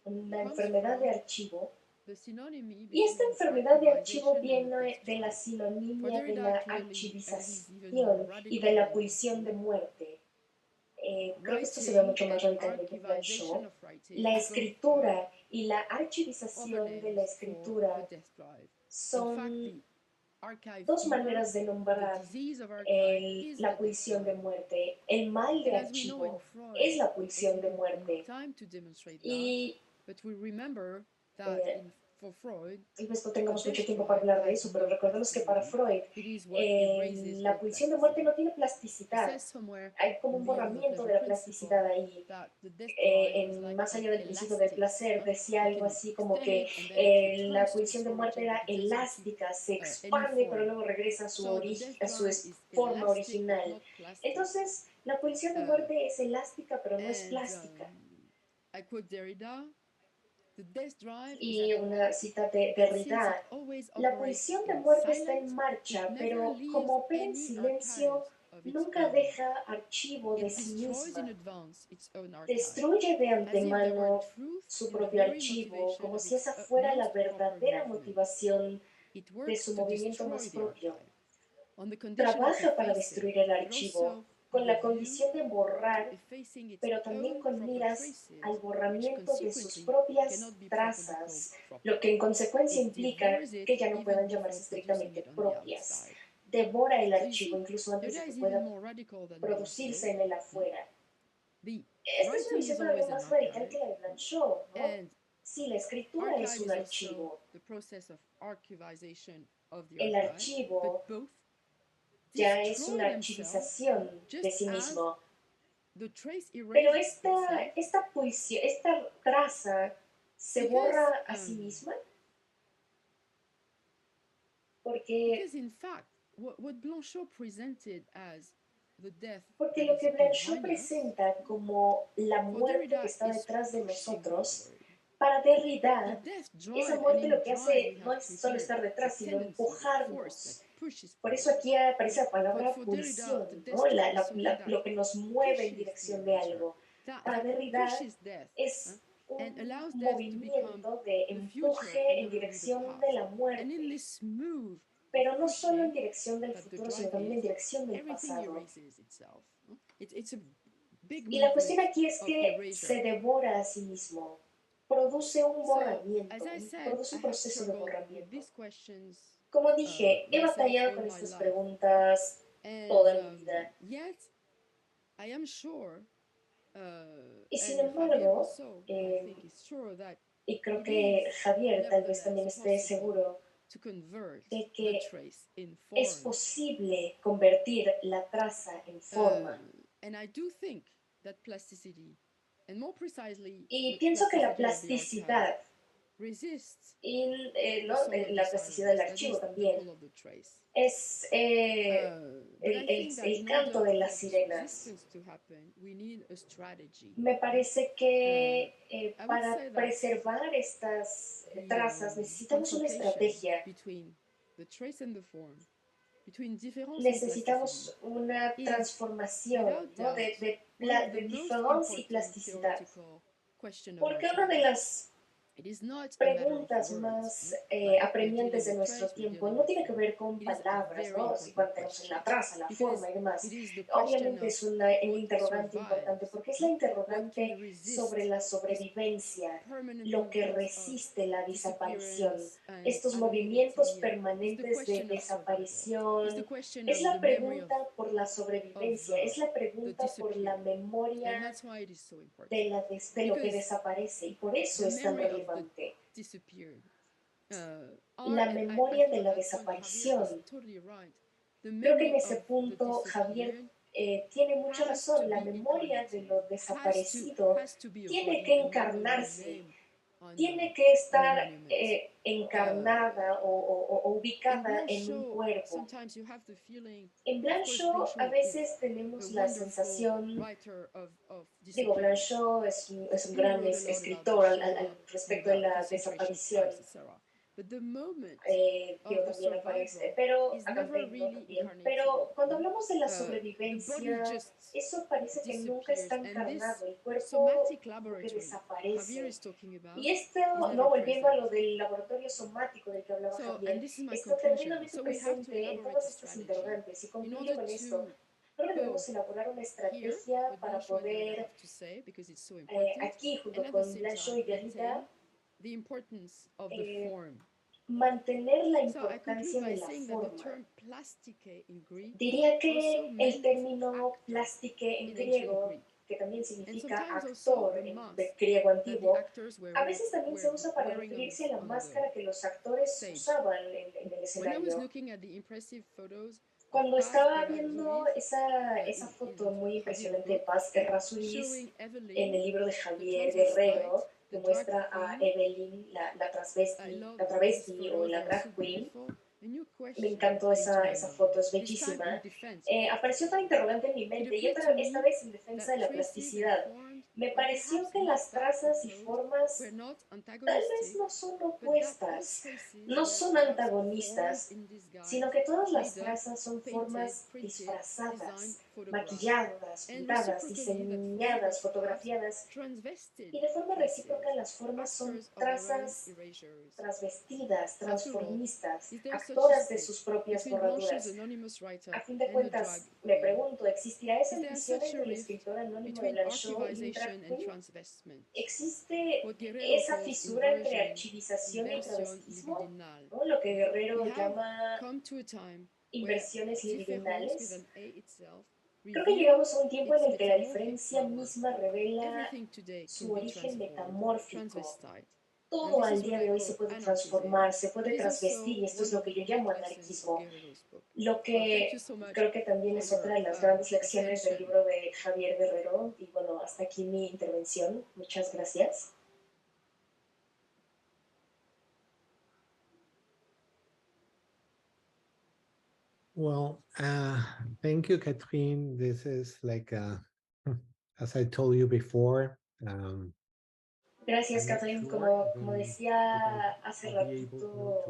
una enfermedad de archivo. Y esta enfermedad de archivo viene de la sinonimia de la archivización y de la pulsión de muerte. Creo que esto se ve mucho más radicalmente en Blanchot. La escritura y la archivización de la escritura son dos maneras de nombrar la pulsión de muerte. El mal de archivo es la pulsión de muerte. Y tal vez no tengamos mucho tiempo para hablar de eso, pero recordemos que para Freud la pulsión de muerte no tiene plasticidad. Hay como un borramiento de la plasticidad ahí. Más allá del principio del placer, decía algo así como que la pulsión de muerte era elástica, se expande, pero luego regresa a su forma original. Entonces, la pulsión de muerte es elástica, pero no es plástica. Y una cita de Derrida: la pulsión de muerte está en marcha, pero como opera en silencio, nunca deja archivo de sí misma. Destruye de antemano su propio archivo, como si esa fuera la verdadera motivación de su movimiento más propio. Trabaja para destruir el archivo, con la condición de borrar, pero también con miras al borramiento de sus propias trazas, lo que en consecuencia implica que ya no puedan llamarse estrictamente propias. Devora el archivo incluso antes de que pueda producirse en el afuera. Esta es una visión todavía más radical que la de Blanchot, ¿no? Sí, la escritura es un archivo. El archivo ya es una archivización de sí mismo. Pero esta pulsión, esta traza, ¿se borra a sí misma? Porque lo que Blanchot presenta como la muerte que está detrás de nosotros, para Derrida, esa muerte lo que hace no es solo estar detrás, sino empujarnos. Por eso aquí aparece la palabra pulsión, ¿no? Lo que nos mueve en dirección de algo. Para Derrida es un movimiento de empuje en dirección de la muerte, pero no solo en dirección del futuro, sino también en dirección del pasado. Y la cuestión aquí es que se devora a sí mismo, produce un borramiento, produce un proceso de borramiento. Como dije, he batallado con estas preguntas toda mi vida. Y sin embargo, y creo que Javier tal vez también esté seguro de que es posible convertir la traza en forma. Y pienso que la plasticidad, ¿no? La plasticidad del archivo también, es el canto de las sirenas. Me parece que para preservar estas trazas necesitamos una estrategia. Necesitamos una transformación, ¿no? de diferencia y plasticidad. Porque una de las preguntas más apremiantes de nuestro tiempo. No tiene que ver con palabras, ¿no? Si cuando tenemos en la traza, la forma y demás. Obviamente es un interrogante importante porque es la interrogante sobre la sobrevivencia, lo que resiste la desaparición, estos movimientos permanentes de desaparición. Es la pregunta por la sobrevivencia, es la pregunta por la memoria de lo que desaparece y por eso es tan relevante. La memoria de la desaparición. Creo que en ese punto Javier tiene mucha razón. La memoria de lo desaparecido tiene que encarnarse, tiene que estar encarnada o ubicada en un cuerpo. En Blanchot a veces tenemos la sensación, digo, Blanchot es un gran escritor al respecto de la desaparición. También aparece, pero acá también. Pero cuando hablamos de la sobrevivencia, eso parece que nunca está encarnado, el cuerpo como que desaparece. Y esto, no volviendo a lo del laboratorio somático del que hablaba Javier, está tremendamente presente en todas estas interrogantes. Y concluyo con esto. Creo que debemos elaborar una estrategia para poder, aquí junto con Blanchot y Derrida, mantener la importancia de la forma. Diría que el término plástique en griego, que también significa actor en griego antiguo, a veces también se usa para referirse a la máscara que los actores usaban en el escenario. Cuando estaba viendo esa foto muy impresionante de Paz Errázuriz en el libro de Javier Guerrero, que muestra a Evelyn, la travesti o la drag queen, me encantó esa foto, es bellísima. Apareció otra interrogante en mi mente y esta vez en defensa de la plasticidad. Me pareció que las trazas y formas tal vez no son opuestas, no son antagonistas, sino que todas las trazas son formas disfrazadas, maquilladas, pintadas, diseñadas, fotografiadas, y de forma recíproca las formas son trazas transvestidas, transformistas, actoras de sus propias borraduras. A fin de cuentas, me pregunto, ¿existirá esa división entre el escritor anónimo de Blanchot y un drag queen? ¿Existe esa fisura entre archivización y travestismo? ¿No? Lo que Guerrero llama inversiones libidinales. Creo que llegamos a un tiempo en el que la diferencia misma revela su origen metamórfico. Todo al día de hoy se puede transformar, se puede transvestir, y esto es lo que yo llamo anarquismo. Lo que creo que también es otra de las grandes lecciones del libro de Javier Guerrero. Y bueno, hasta aquí mi intervención. Muchas gracias. Well, thank you, Catherine. This is like, as I told you before, gracias, Catherine. Como decía hace ratito,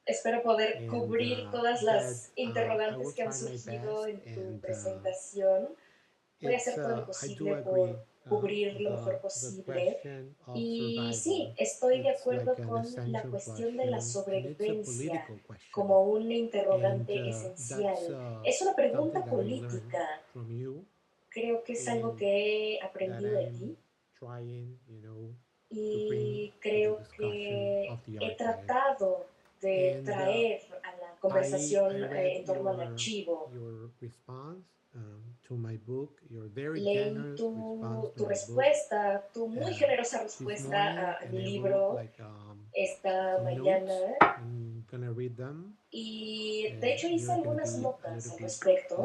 espero poder cubrir todas las interrogantes que han surgido en tu presentación. Voy a hacer todo lo posible por cubrir lo mejor posible. Y sí, estoy de acuerdo con la cuestión de la sobrevivencia como un interrogante esencial. Es una pregunta política. Creo que es algo que he aprendido de ti. Y creo que he tratado de traer a la conversación en torno al archivo. Leí tu respuesta, tu muy generosa respuesta a mi libro esta mañana, y de hecho hice algunas notas al respecto.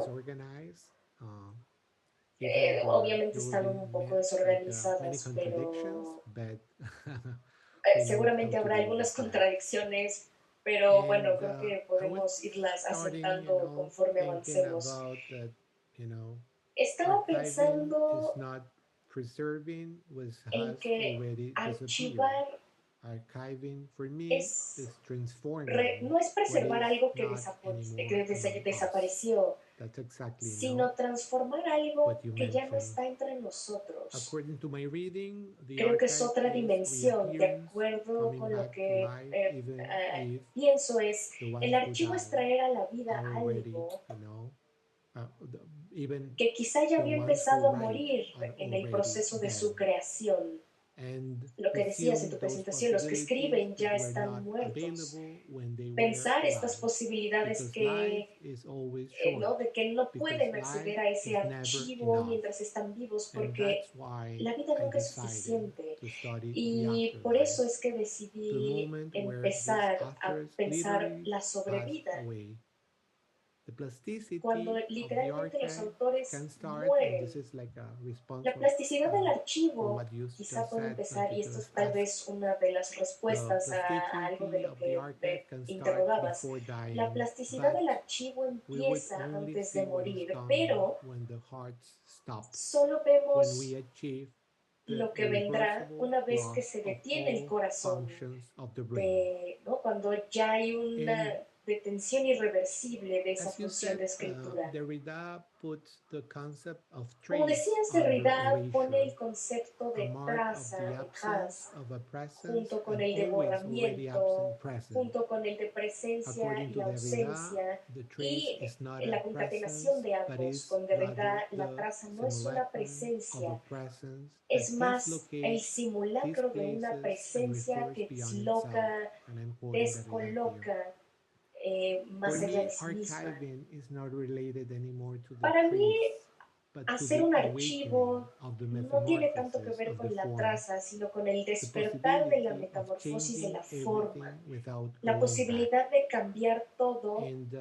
Obviamente están un poco desorganizadas, pero seguramente habrá algunas contradicciones, pero bueno, creo que podemos irlas aceptando conforme avancemos. Estaba pensando en que archivar Archiving for me es is transforming no es preservar what is algo que, not anymore among us. desapareció, That's exactly sino transformar algo what you que ya no mentioned. está entre nosotros. According to my reading, the Creo que es archive otra is dimensión. De reappearance, acuerdo coming con lo back to que life, even if pienso es, the ones el who archivo es died traer a la vida are already, algo you know, even que quizá ya the había ones who empezado a write morir are en el already proceso de dead. su creación. And Lo que decías en assume tu those presentación, los que escriben possibilities ya that were están not muertos. available when they were Pensar estas alive, posibilidades because que, life is always ¿no? short, de que no because pueden life acceder a ese is never archivo enough. mientras están vivos, And porque that's why la vida I nunca es decided suficiente. to study the Y por afterlife, eso es que the decidí moment where these empezar a authors pensar literally la pass sobrevida. away. The plasticity Cuando of the literalmente los archive autores can start, and mueren. this is like a response La plasticidad del for archivo, what you quizá just puedo said, empezar, y you esto es just tal asked. vez una de las The respuestas a algo de plasticity lo of the que archive can start interrogabas. before dying, La plasticidad but del archivo we would empieza only antes see de what is morir, coming pero when the hearts stop, solo when vemos we achieve the lo que vendrá irreversible una vez que loss se of detiene el all corazón, functions of the brain. ¿no? Cuando ya hay una And detención irreversible de esa as you función said, de escritura. Derrida puts the concept of Como trace decías, under Derrida pone erasure, el concepto a de mark of traza, the de absence trace, of a presence junto con and el de always already borramiento, absent presence. junto con el de presencia According y to la Derrida, ausencia, the trace y is not la a concatenación presence, de but ambos. is Con rather Derrida, la the traza no es una simulacrum of a presencia, presence es that más el dislocates, simulacro de una displaces, and presencia refers que beyond itself. disloca, And I'm quoting Derrida here. descoloca más For allá me, de sí misma. archiving is not related anymore to the Para mí, trace, but to hacer the un awakening archivo of the no tiene tanto que metamorphosis ver of the con la form, traza, sino con el the despertar de la possibility of metamorfosis de changing la forma, everything without la going back. posibilidad de cambiar todo And I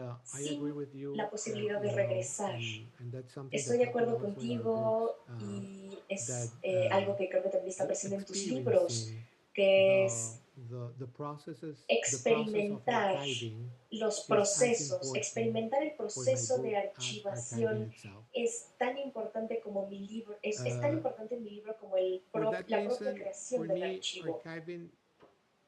agree sin with you, la posibilidad de you know, regresar. and that's something Estoy that de happened acuerdo also in our books, contigo y that es algo que creo que también está presente en tus libros, experiencing que es the process of experimentar archiving los is as procesos, important experimentar el for my proceso book de as archiving archivación itself. es tan importante como mi libro, es tan importante en mi libro como For that la propia reason, creación for del me, archivo. archiving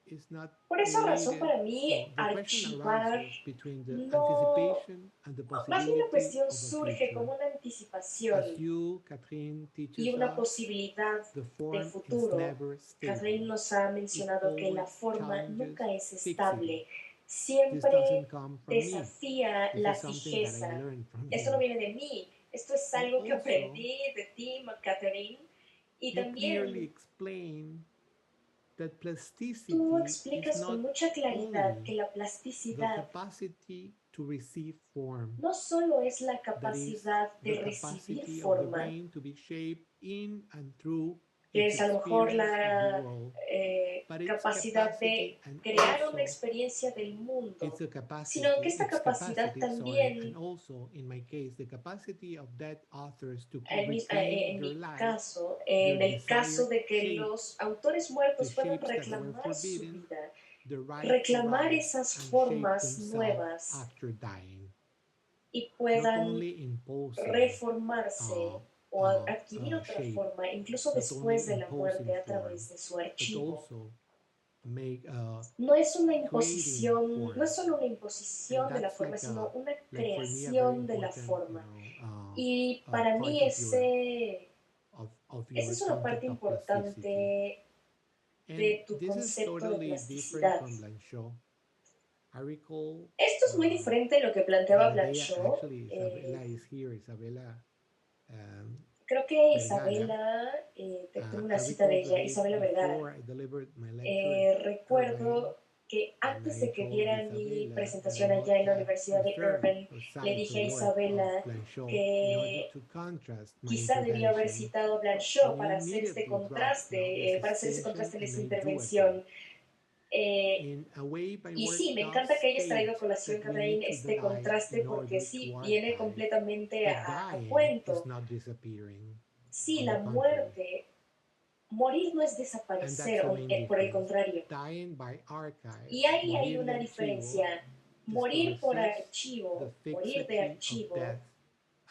is not Por esa razón, related. para mí, The question archivar arises between the no, anticipation and the más bien la possibility cuestión of a surge como future. una anticipación As you, Catherine, y teaches una us, posibilidad the de form is futuro. never Catherine stable. nos ha It mencionado que la always forma challenges nunca es fixity. estable, This siempre doesn't come from me. desafía This la is something that I fijeza. learned from Esto no you. viene de mí, esto es And algo que also, aprendí de ti, Catherine. Y you clearly también explain that tú plasticity is explicas con not mucha claridad que only la the plasticidad capacity to receive form, no solo es la that is capacidad de the recibir capacity of the forma, brain to be shaped in and through que its es a lo mejor experience of the la world, but its capacidad de capacity and crear una also experiencia del mundo, it's the sino que capacity, esta its capacidad capacity, sorry, también, and also in my case, the capacity of dead authors to en reclaim their mi life, caso, their en el caso desired de que shape, los autores the muertos puedan shapes that were reclamar su forbidden, vida, the right to reclamar rise esas and shape formas themselves nuevas after dying, y not puedan only imposing reformarse o adquirir otra shape, forma, incluso not only después de la imposing muerte a form, través de su but archivo. also make No es una creating imposición, form. no es solo una And imposición de la that's forma, like sino una like for me a very creación de la important, forma. Y para part mí of esa your es una parte concept of plasticity. importante And de tu this is concepto de totally different plasticidad. from Blanchot. I recall Esto es muy diferente de lo que planteaba Blanchot. actually Isabella is here, Isabella Creo que Vergara. Isabela, tengo una I cita de recall the ella, day Isabela Vergara. before I delivered my lecture at Recuerdo que and antes I de que told diera mi Isabella presentación that I allá en la had Universidad de referred Irvine, or le cited dije the a work Isabela of Blanchot in order que to contrast my quizá debió haber intervention, citado a Blanchot and you para hacer immediately este dropped contraste, this extension, en and esa I do agree. intervención. In a way, my Y work sí, me does encanta que hayas state traído a colación, that we need Catherine, to este die contraste in porque order sí, to viene archive. completamente But a dying is cuento. not disappearing. Sí, On la the contrary. muerte, morir no es And that's desaparecer, the main por el difference. contrario. Dying by archive, Y ahí hay morir una de archivo, diferencia. is to Morir por resist archivo, the morir de fixity of archivo, death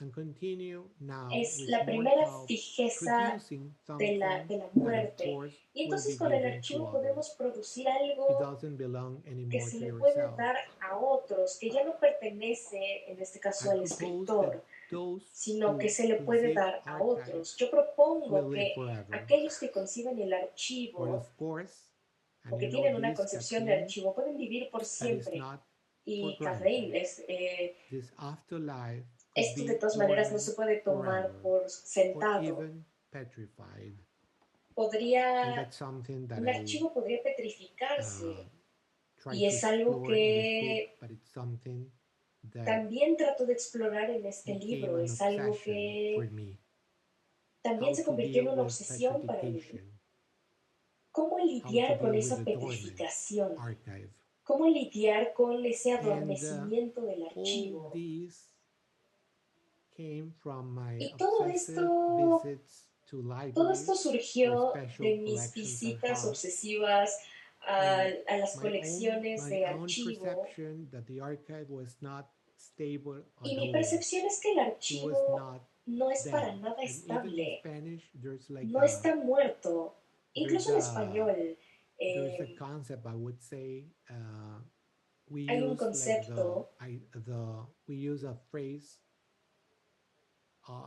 and continue now es with la more primera help fijeza producing de la something that of muerte. course Y will be entonces con el given to archivo others. podemos producir It algo doesn't belong que anymore se to le puede yourself. dar a otros, que ya no pertenece en este caso I al propose that escritor, those sino que who se le puede conceive dar a archives otros. Yo propongo will live que forever. aquellos que conciben el But archivo of course, o and que you know tienen una this, concepción de Catherine, archivo pueden vivir por that is siempre. not for Y granted. Catherine, This afterlife could esto de be todas maneras no dormant se puede tomar forever por or sentado. even petrified. And Podría, that's something that un archivo podría petrificarse. try Y to es algo explore in this book, que but it's something that también trato de explorar en este became libro. an Es algo obsession for que me. también How se to convirtió en deal una with obsesión para mí. petrification, ¿Cómo how to lidiar con deal with esa the dormant petrificación? archive. ¿Cómo lidiar con ese And adormecimiento del all archivo? these came from my Y todo obsessive esto, visits to todo libraries esto with surgió special de mis collections of visitas art, obsesivas a las my colecciones own de archivo. perception that the archive was not stable Y at mi all. percepción es que el It was archivo not no es dead. para nada And even in estable, Spanish, there's like no está muerto. Incluso en there's español there's a concept, I would say. We hay un use like concepto, we use a phrase.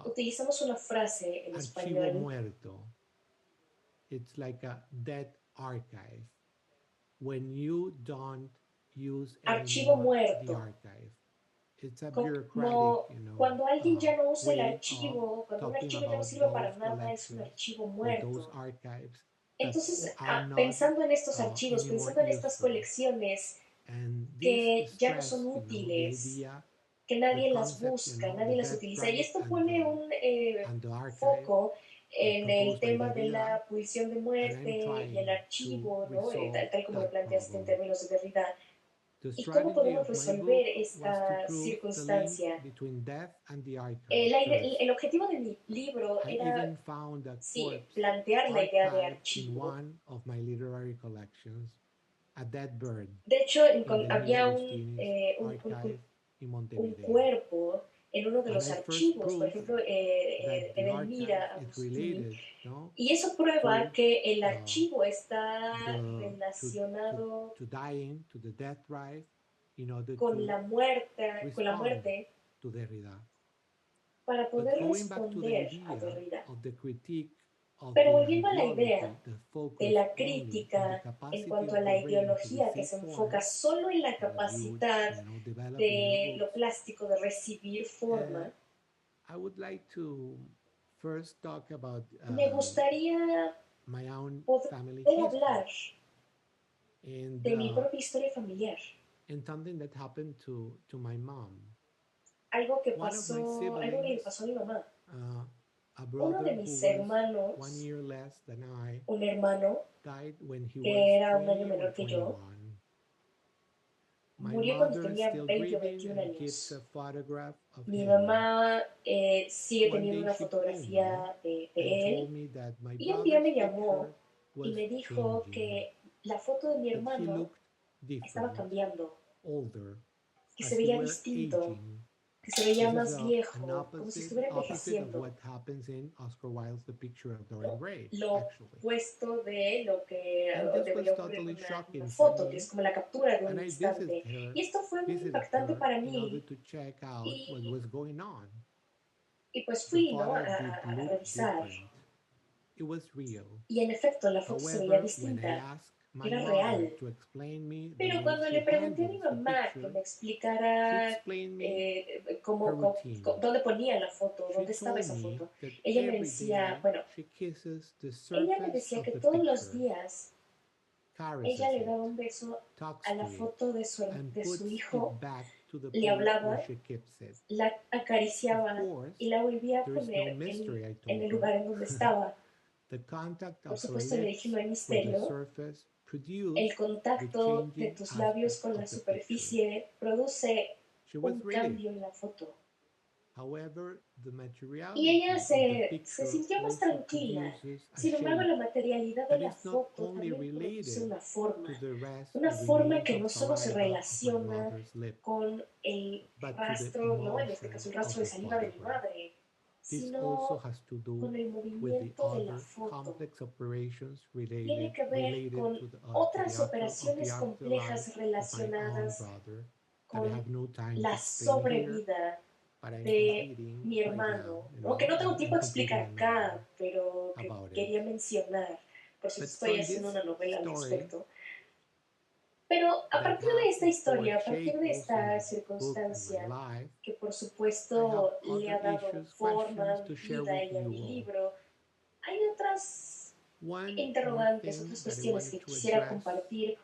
utilizamos una frase en Archivo español, muerto. It's like a dead archive. When you don't use archivo anymore the muerto. archive. It's a Como bureaucratic, you know, cuando alguien ya no usa el way archivo, of cuando un talking archivo ya no about sirve para those nada, es un collections archivo or those muerto. archives that Entonces, are not pensando en estos archivos, anymore pensando en estas useful. colecciones And que this ya no son stress, you know, the útiles, idea, que the nadie las concept, you busca, know, the nadie las death utiliza. Y drive esto pone un and the archive foco en el proposed by tema de Derrida, la pulsión de and I'm muerte y el trying archivo, to ¿no? resolve Tal como lo that planteaste en problem. términos de Derrida. The ¿Y cómo strategy podemos of my resolver book was to esta prove the link circunstancia? between death and the archive. El objetivo de mi libro I era, even found a sí, corpse plantear la idea de archived in archivo. one of my literary collections, a dead bird, De hecho, in the había Archive in un Montevideo. cuerpo en uno de And los I first archivos, por proved ejemplo, that en the Elmira, archive is Agustín, related, no, y eso prueba to que el archivo está the relacionado to dying, to the death drive, in order con la muerte, respond to Derrida. para But poder going back to the responder a idea Derrida. of the critique of Pero the volviendo a la ideology idea that de focus la only on the crítica en capacity cuanto a of la the brain to ideología que receive se form, enfoca solo en la as you capacidad develop in de your lo books, plástico de recibir forma, I would like to first talk about me gustaría my own poder family hablar history and de mi propia historia familiar, something that happened to my mom. algo que One of my algo que le siblings, pasó a mi mamá. a Uno de brother who mis was hermanos, 1 year less than I, un hermano died when he que was era un año 20 or menor que yo, 21. My murió cuando mother is tenía still 20 o grieving 21 and keeps años. a photograph of Mi him. mamá sigue One teniendo day una she called me fotografía de and él, told me that my y un día brother's me llamó picture y was me dijo changing, que la foto de mi that he hermano looked estaba different, cambiando, older, que as se he veía were distinto, aging. que se veía This is más an viejo, como si estuviera opposite of envejeciendo, what happens in Oscar Wilde's The Picture of Dorian ¿no? Gray, Lo actually. opuesto de lo que And this was debería ocurrir totally con una shocking for foto, que me. es como la captura de un And I instante. Y esto fue muy visited impactante her para in order mí, to check out what was going on. y pues The fui, ¿no? photo did a look revisar. different. It was real. Y en efecto, la foto se veía However, when I distinta, asked my era mother real. to explain me the Pero way cuando she le pregunté a mi handles the mamá que picture, me she explicara explained me her cómo, routine. dónde ponía la foto, She dónde estaba told esa me foto, that ella me every decía, day bueno, she kisses the ella me surface decía of que the todos los picture, días caresses ella le it, daba un beso talks a la to it, foto de and su puts hijo, it back to the le place hablaba, where she keeps it. la Of acariciaba course, y la volvía a there is no poner mystery, I en el told lugar her. en donde estaba. The contact Por of her supuesto le lips dije, no hay with the misterio, surface produce el the contacto de changing tus labios aspect con of la the picture. superficie produce She was un really cambio en la foto. However, the Y ella materiality of the se picture sintió más also tranquila. produces a Sin embargo, la shape materialidad de that la is not foto only también produce related to the una forma remains que of no solo se saliva of my relaciona mother's lip, con el but to the rastro, ¿no? En este emotion caso, el of rastro de the saliva de mi photograph. madre, This also sino has to do con el with the movimiento de la other foto. complex operations Tiene que ver related con to the otras afterlife operaciones complejas of my own relacionadas brother that I con have no time to la explain here, sobrevida but I'm de completing mi right now, hermano, you ¿no? know, Que no tengo tiempo I'm de explicar completing a acá, novel pero que about it. quería mencionar. Por eso But estoy from haciendo this una novela al story respecto. Pero a that partir de have, esta of historia, course, a partir shaped de also esta my book and my circunstancia, life, que por I have supuesto le other ha dado issues, forma a questions mi to share vida with y a you mi all. libro, hay otras One more interrogantes, thing otras that I cuestiones wanted que to quisiera address, compartir.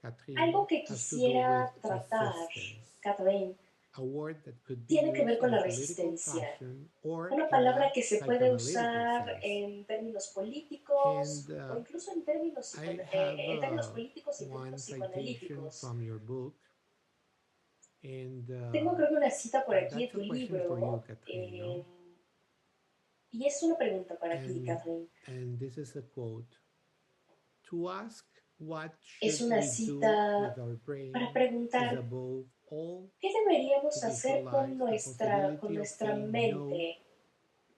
Catherine, Algo que has to do with quisiera tratar, resistance, Catherine, a word that could be tiene que ver used con in a la political resistencia. fashion or Una in palabra a que se puede psychoanalytical usar sense. en términos políticos And o incluso en términos, I have en términos políticos y en one términos citation psicoanalíticos. from your book, and Tengo creo que una cita por aquí de that's a tu question for you, libro Catherine, no? y es una pregunta para ti, Catherine. And this is a quote. To ask what Es should una we do cita with our para brain is preguntar above all qué to deberíamos hacer visualize the con possibility of nuestra saying no mente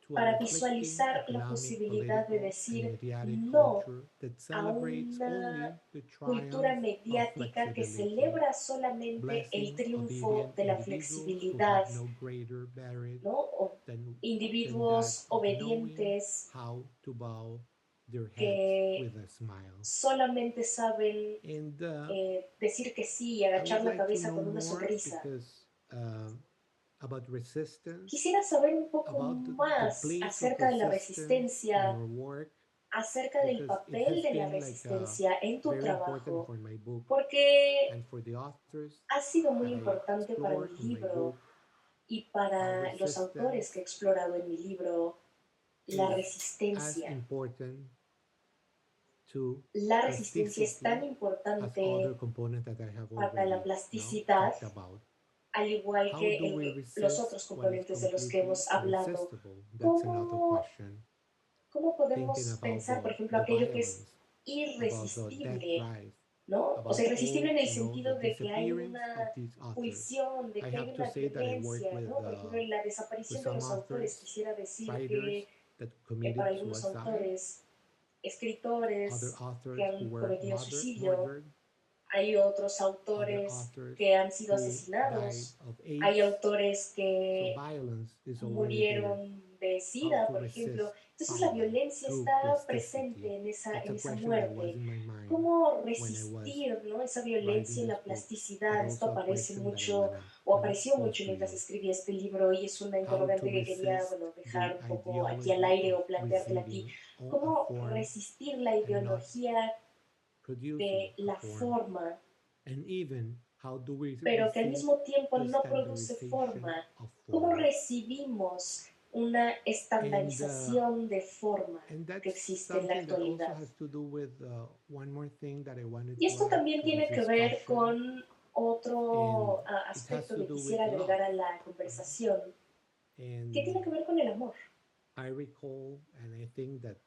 to a para conflicting visualizar la economic, posibilidad de political, and decir mediatic no culture that a celebrates una only the cultura triumph of mediática que flexibility, celebra solamente el blessing triunfo obedient de la individuals who have flexibilidad, no greater merit ¿no? O than that individuos of knowing obedientes how to bow their heads que with a smile. solamente saben And decir que sí y I agachar would la like to cabeza know con una more sonrisa. because about resistance, Quisiera saber un poco about the más place of acerca de la resistance in resistencia, your work, acerca del because it papel has de la been like resistencia en tu very important trabajo, for my book porque and for the authors ha sido muy that I importante para explore mi in my libro book, y how para los autores que he resistance explorado en mi libro, la is as resistencia. important to La resistencia es plasticity tan as importante other components that I have para la already plasticidad, talked about. al igual How que do we los resist otros what is componentes de los que completely hemos hablado. irresistible? That's another ¿Cómo, question. cómo Thinking podemos about pensar, por ejemplo, the aquello que es violence, about the death irresistible, drive, ¿no? O about sea, irresistible all, en el the sentido de que hay disappearance of una these authors. fruición, de I que hay have to una say that I work violencia, ¿no? Por ejemplo, en la with desaparición de some los autores, authors, quisiera decir writers that que para committed algunos suicide, autores, other escritores que authors who han were cometido suicidio, murdered, hay otros other autores authors que han sido who died asesinados, of hay AIDS. autores So que violence is already there. murieron de How SIDA, to por ejemplo. resist Entonces la violence violencia through está plasticity. presente en That's a esa question that was muerte. in my mind ¿Cómo when I was resistir, ¿no? esa writing violencia en this la book, but plasticidad? Esto also a aparece question that I mucho wanna, o apareció pose mucho to mientras you. escribía este libro y es una How to interrogante que quería, resist dejar the un poco aquí al ideology aire of o planteártela a ti. receiving a ¿Cómo form resistir la and not ideología producing de a la form? forma, And even how do we pero que al receive mismo tiempo the no produce standardization forma? of ¿Cómo form? recibimos una estandarización de forma And que that's existe en la something that also actualidad? has to do with one more thing that I wanted Y to esto add también to this tiene que ver discussion, con and otro it has aspecto to que do with quisiera love. agregar a la conversación, que And tiene que ver con el amor. I recall, and I think that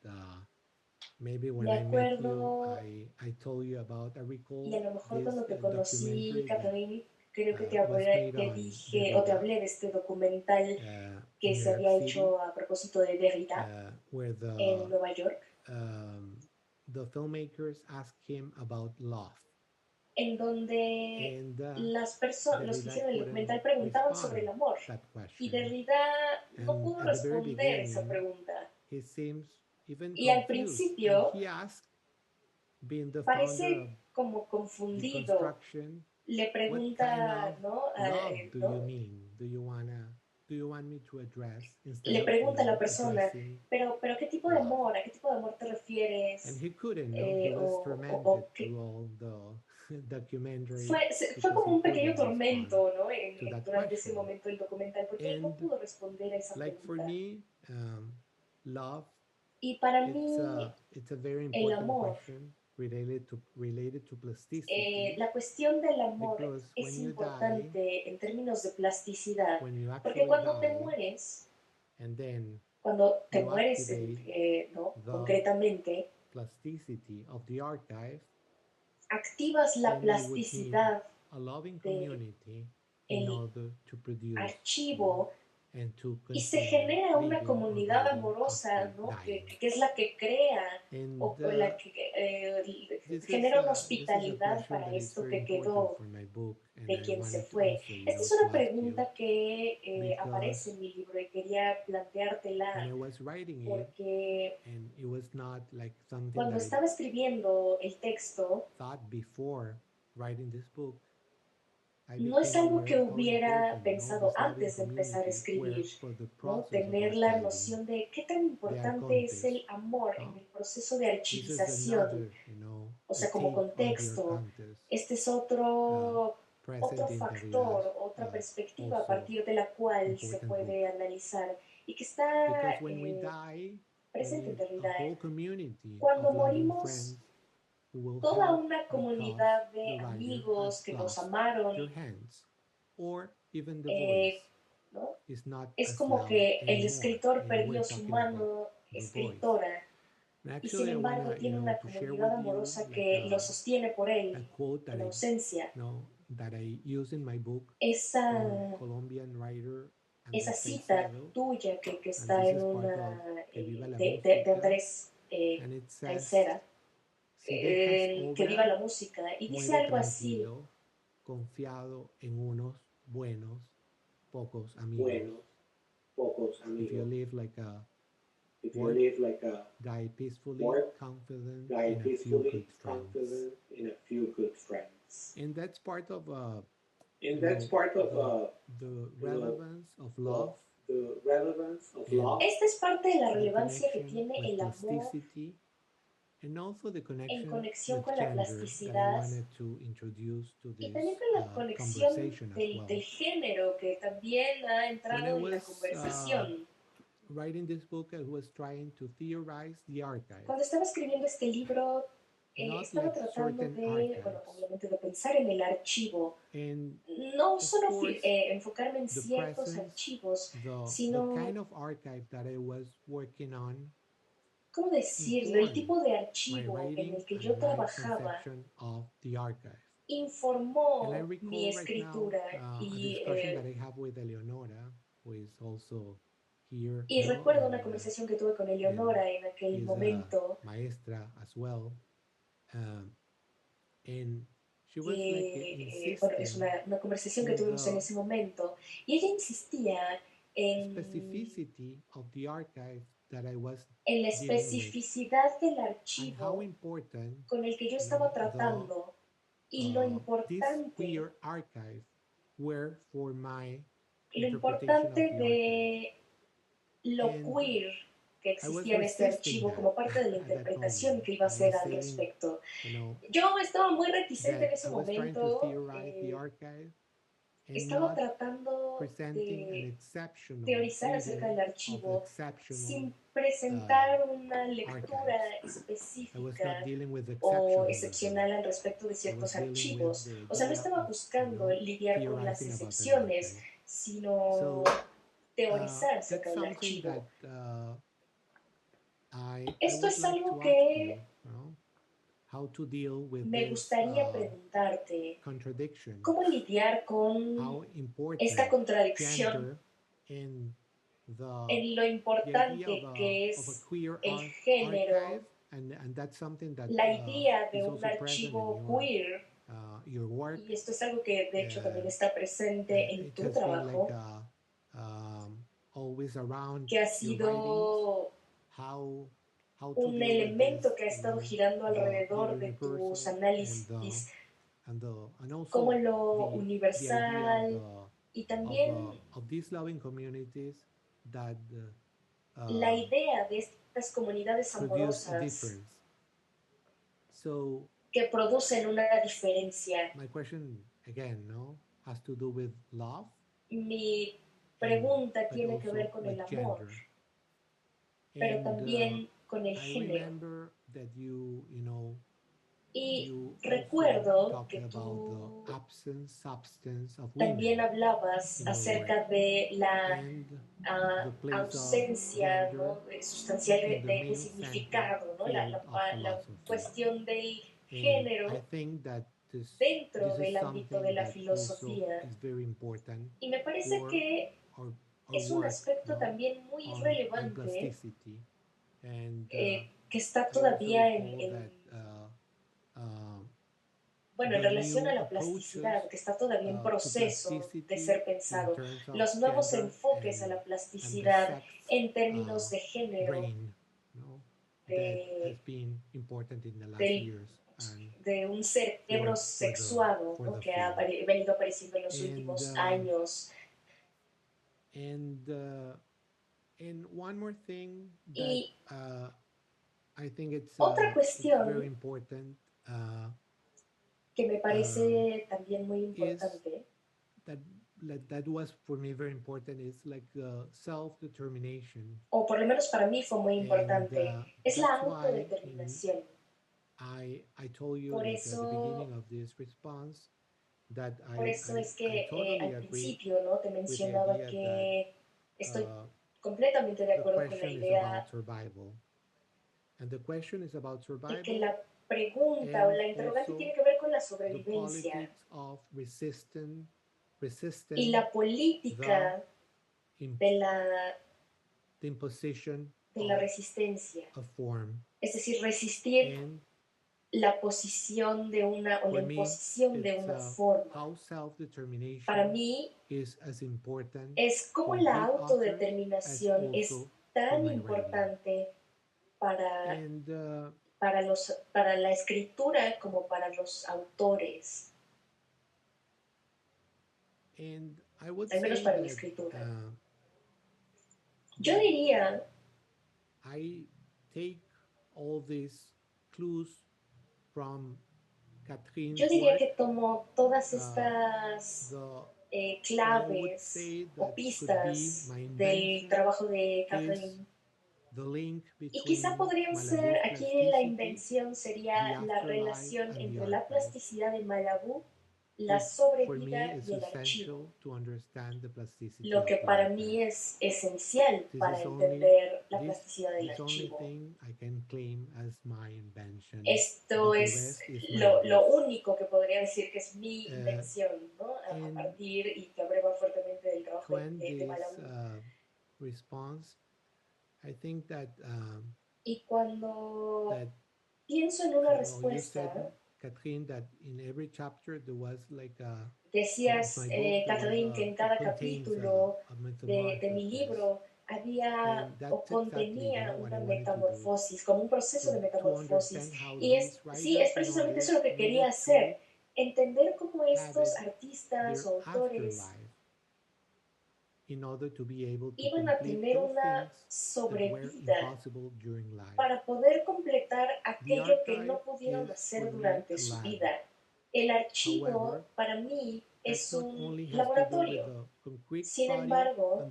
maybe when Me I met you, acuerdo, I told you about, I y a recall lo mejor this cuando te conocí, documentary that Catherine, creo que was made te on dije o te Derrida hablé de este documental que in New se York había City, hecho a propósito de Derrida where en Nueva York, the filmmakers asked him about love. en donde And los que Derrida hicieron el couldn't documental preguntaban sobre respond el amor. that Y question. Derrida no And pudo at the very responder esa beginning, pregunta. he seems even Y al confused. And principio he asked, being the founder of parece como confundido. deconstruction, Le what kind pregunta, of ¿no? love do ¿no? you mean? Do you want me to address instead Le of pregunta a la me persona, addressing pero ¿qué tipo de love? amor? ¿A qué tipo de amor te And refieres? he couldn't, no? He was tormented ¿Qué? through all the documentary Fue because como he un pequeño couldn't respond tormento, ¿no? to that Durante ese question. momento del documental, porque él no And pudo responder a esa like for pregunta. me, love, Y para mí, it's a very el important amor question related to plasticity, la cuestión del amor because es when you importante en términos de plasticidad, when you porque actually cuando te die, mueres, and then ¿no? activate Concretamente, plasticity of the archive, activas la then you would need plasticidad a loving del community in order to produce archivo and to y se continue genera una living or comunidad writing amorosa, after ¿no? dying. Que es la que crea And o la que genera una this is a hospitalidad question para that is esto very que important quedó for my book, and de I quien se wanted to fue. answer Esta es to una ask you, pregunta que aparece because en mi libro y quería when planteártela I was writing it, porque and it was not like something cuando that estaba escribiendo el texto, I thought before writing this book, I no es became algo aware que of how hubiera important pensado this loving antes de empezar a community were escribir, for the ¿no? process of Tener la archiving noción de qué tan the importante es el archontes, amor en no? el proceso de This is archivización. another, O a sea, como take on the contexto, archontes este es present otro in the factor, otra perspectiva a also partir de la cual se important puede book. analizar y que está Because when we die, we presente en need a realidad. whole community Cuando of loving morimos, friends who will toda help una because comunidad the de writer amigos has que nos lost amaron, their hands, or even the voice ¿no? is not Es as como loud que el anymore. escritor And perdió we're su talking about mano the voice. escritora And y sin actually, I embargo wanna, tiene una to share comunidad with you amorosa like que lo sostiene por a él quote that en ausencia. that I use in my book Esa, from Colombian writer esa Andrés cita Caicedo, tuya que and está this en is part una of Que Viva la de Música, Andrés and it says, Caicedo, si dejas que viva la obra, música, y dice muere algo así. tranquilo, confiado en unos buenos, pocos amigos. If you live like a work, die peacefully, confident in a few good friends. And that's part of the relevance of love. Esta es parte de la The relevancia que connection tiene with el amor plasticity, and also the en connection conexión with con la gender that I plasticidad wanted to introduce to y this también con la conexión conversation as del well. género que también ha When I entrado en la was conversación. writing this book, I was trying to theorize the archive, Cuando estaba escribiendo este libro, not estaba like tratando certain de, bueno, archives. obviamente de pensar en el archivo, And no of solo course, enfocarme en the ciertos presence, archivos, the sino, kind of archive that I was working on ¿cómo decirlo? El informed tipo de my archivo en writing el que yo and my trabajaba conception of the archive. And I informó mi recall right now escritura a y discussion that I have with Eleonora, who is also here, y recuerdo una and conversación que tuve con Eleonora en aquel is a momento maestra as well, and she was like bueno, es insisting una conversación que in tuvimos en the ese momento y ella insistía specificity of the archive that I was en la dealing with, especificidad del and how archivo important con el que yo estaba tratando y lo these importante queer archive were for my lo interpretation of importante the archive. de lo And queer que I was existía en este resisting archivo that como parte de la at that interpretación moment. que iba a I hacer was al saying, respecto. you know, Yo estaba muy reticente en that ese I was trying to momento, theorize the archive and estaba not tratando presenting an de exceptional teorizar acerca reading del of archivo exceptional sin presentar una lectura archives. I was específica not dealing with o exceptionalism. excepcional al respecto de I was ciertos dealing with archivos. the O sea, no idea estaba of, buscando lidiar con las theorizing about an excepciones, archive. sino So teorizar acerca that's del something archivo. that I Esto would es like algo to ask que you, how to deal with me this gustaría preguntarte, contradiction, ¿cómo lidiar con how important esta contradicción gender in en lo the idea importante que of a es queer el género, archive, and that's something that la idea de is un also present in archivo queer? your work. Y esto es algo que de hecho también está presente en It tu has been like trabajo, always around que ha your writings. sido How to un deal with elemento this, que ha estado girando the alrededor de universal tus análisis, and also como lo the idea universal y también of these loving communities that la idea de estas comunidades produce a amorosas difference. So que producen una diferencia. my question again, has to do with love. Mi pregunta but tiene que also ver con with el amor, gender. pero And también con el I género. remember that you Y you recuerdo also que talked tú about the absence, substance of también women hablabas in your acerca work de la and the place of ausencia, gender ¿no? Sustancial in the de main center significado, ¿no? field of La philosophy. cuestión del And I género think that dentro this is del ámbito de something la that also filosofía. is very important Y me parece for que our es un work, aspecto no, también muy on relevante plasticity. And que está I also todavía recall that bueno, en the relación a new la plasticidad, approaches que está todavía en to proceso de plasticity ser in pensado, terms of los nuevos gender enfoques a la and the plasticidad sex en términos de género, brain, no, that has de, been important in the last del- years and de un cerebro sexuado, for ¿no? the que ha field. venido apareciendo en los And últimos años. and uh, and one more thing that Y I think otra it's very cuestión important que me parece también muy is importante, that that was for me very important is like self-determination. o por lo menos para mí fue muy And importante, es la that's why autodeterminación. I told you Por like at the eso, beginning of this response that por eso es I que totally al agree principio, ¿no? Te with the mencionaba idea that que estoy uh, completamente de the acuerdo con la question is about idea survival. And the question is about de que survival la pregunta o and la interrogante also tiene que ver con la the sobrevivencia politics of y resisting la política de the imposition la of resistencia, a form. es decir, resistir And la posición de una o la for me, imposición de it's una forma. how Para self-determination mí is as important es como for la Greek authors as autodeterminación es also for tan my writing. importante para, And para la escritura como para los autores, I would al menos say para la that escritura. Yo diría, I take all these clues from Catherine's yo diría work, que tomo todas estas claves o pistas del trabajo de Catherine. Y quizá podrían ser, aquí la invención sería la relación entre la plasticidad de Malabú, la sobrevida y el archivo. Lo que para mí es esencial para entender la plasticidad del archivo. Esto es lo único que podría decir que es mi invención, ¿no? A partir y que abreva fuertemente del trabajo de Malabú. Y cuando pienso en una respuesta, Catherine, that in every chapter there was like decías, Catherine, que en cada capítulo de mi libro había o contenía una metamorfosis, como un proceso de metamorfosis. Y sí, es precisamente eso lo que quería hacer, entender cómo estos artistas o autores iban a tener una sobrevida para poder completar aquello que no pudieron hacer durante su vida. El archivo para mí es un laboratorio. Sin embargo,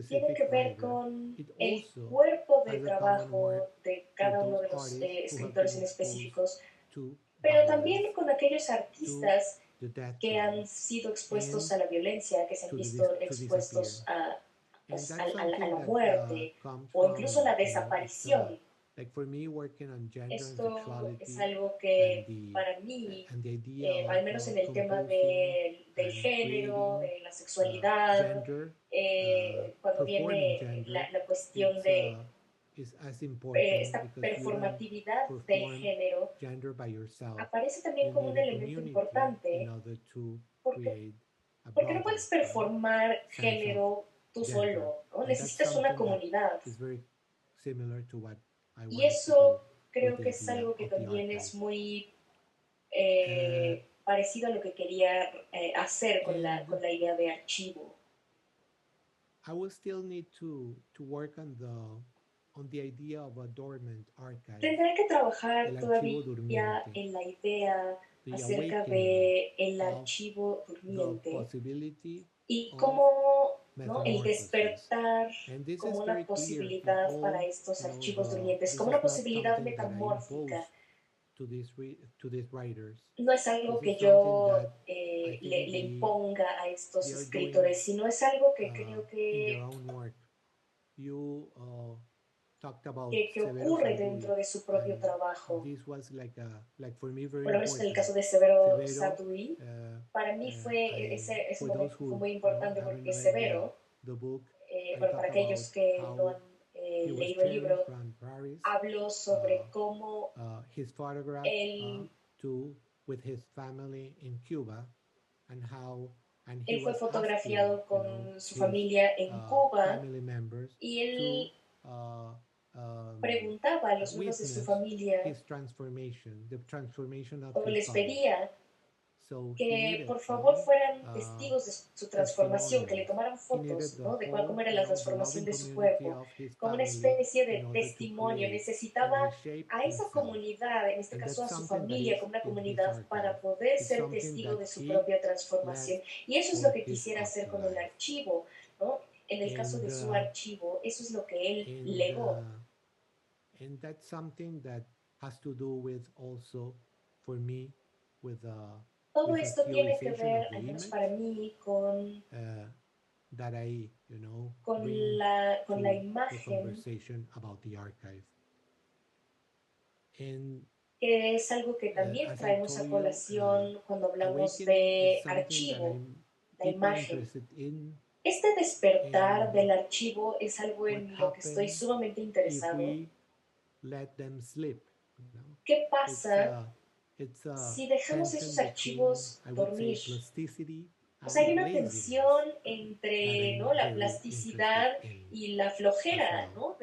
tiene que ver con el cuerpo de trabajo de cada uno de los escritores en específicos, pero también con aquellos artistas que han sido expuestos a la violencia, que se han visto expuestos a la muerte o incluso a la desaparición. Esto es algo que para mí, al menos en el tema del género, de la sexualidad, cuando viene la cuestión de esta performatividad del género, aparece también como un elemento importante porque no puedes performar género tú solo, ¿no? Necesitas una comunidad. Y eso creo que es algo que también es muy parecido a lo que quería hacer con la idea de archivo. I will still need to work on the idea of a dormant archive. Tendré que trabajar todavía en la idea acerca del archivo durmiente y cómo, ¿no?, el despertar como una posibilidad para estos archivos durmientes, como una posibilidad metamórfica. to these writers. No es algo This que is yo something that I think le imponga a estos they are escritores, sino es algo que creo in their own work. You talked about que Severo ocurre Sarduy, dentro de su propio and trabajo. this was like for me very Por lo menos en el important. caso de Severo Severo, Sarduy, para mí ese for momento those who fue muy importante haven't porque read Severo, the book, bueno, para aquellos que no han he was leído el libro, cherished from Paris. habló sobre cómo His photograph él with his family in Cuba, and how él fue fotografiado con su familia en Cuba y él preguntaba a los miembros de su familia o les pedía que por favor fueran testigos de su transformación, que le tomaran fotos, ¿no? De cómo era la transformación de su cuerpo, como una especie de testimonio. Necesitaba a esa comunidad, en este caso a su familia, como una comunidad para poder ser testigo de su propia transformación. Y eso es lo que quisiera hacer con el archivo, ¿no? En el caso de su archivo, eso es lo que él legó. And that's something that has to do with also, for me, with todo esto tiene que ver, al menos para mí, con la imagen, que es algo que también traemos a colación cuando hablamos de archivo, la imagen. Este despertar del archivo es algo en lo que estoy sumamente interesado. ¿Qué pasa si dejamos esos archivos dormir? O sea, hay una tensión entre, ¿no?, la plasticidad y la flojera, ¿no?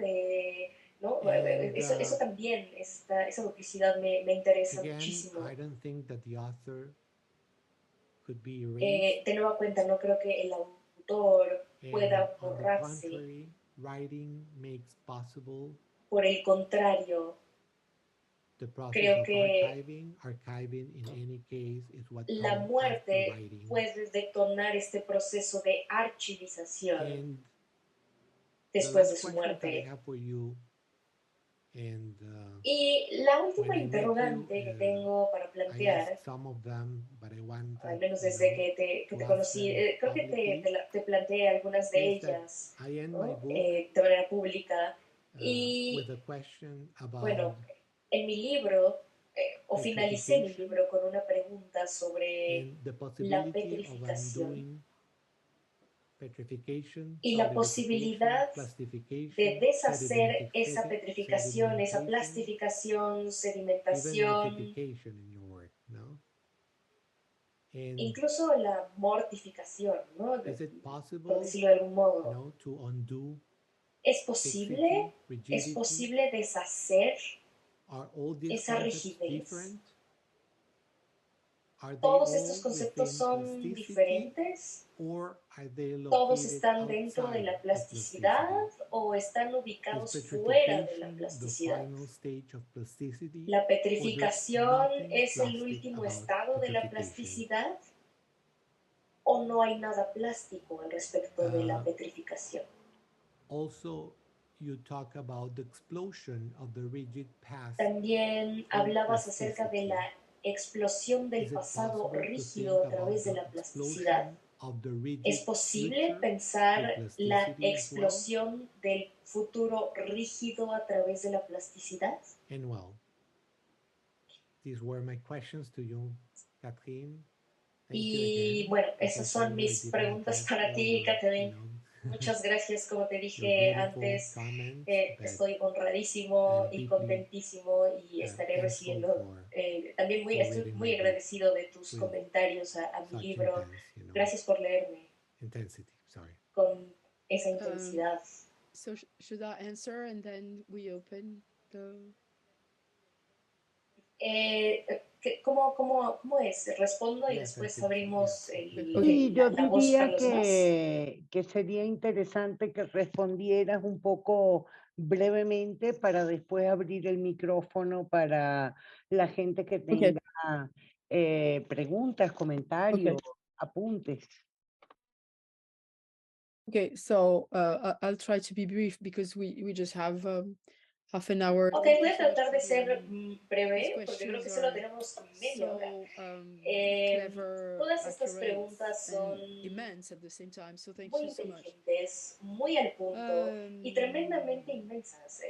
Eso también, esa duplicidad me interesa muchísimo. De nueva cuenta, no creo que el autor pueda borrarse. Por el contrario, creo que la muerte puede detonar este proceso de archivización después de su muerte. Y la última interrogante que tengo para plantear, al menos desde que te conocí, creo que te planteé algunas de ellas, ¿no?, de manera pública. Y bueno, en mi libro, o finalicé mi libro con una pregunta sobre la petrificación y la posibilidad de deshacer esa petrificación, esa plastificación, sedimentación, incluso la mortificación, ¿no?, por decirlo de algún modo. ¿Es posible deshacer esa rigidez? ¿Todos estos conceptos son diferentes? ¿Todos están dentro de la plasticidad o están ubicados fuera de la plasticidad? ¿La petrificación es el último estado de la plasticidad? ¿O no hay nada plástico al respecto de la petrificación? También hablabas acerca de la explosión del pasado rígido a través de la plasticidad. ¿Es posible pensar la explosión del futuro rígido a través de la plasticidad? Y bueno, esas son mis preguntas para ti, Catherine. Muchas gracias, como te dije antes, estoy honradísimo y contentísimo y estaré recibiendo, también estoy muy agradecido de tus comentarios a mi libro. Gracias por leerme con esa intensidad. So should I answer and then we open the... ¿Cómo es? Respondo y después abrimos Sí, yo la voz diría para los demás. que sería interesante que respondieras un poco brevemente para después abrir el micrófono para la gente que tenga preguntas, comentarios, apuntes. Okay, so I'll try to be brief because we just have half an hour. Ok, voy a tratar de ser breve, porque creo que solo tenemos media hora. Todas estas preguntas son muy inteligentes, muy al punto y tremendamente inmensas.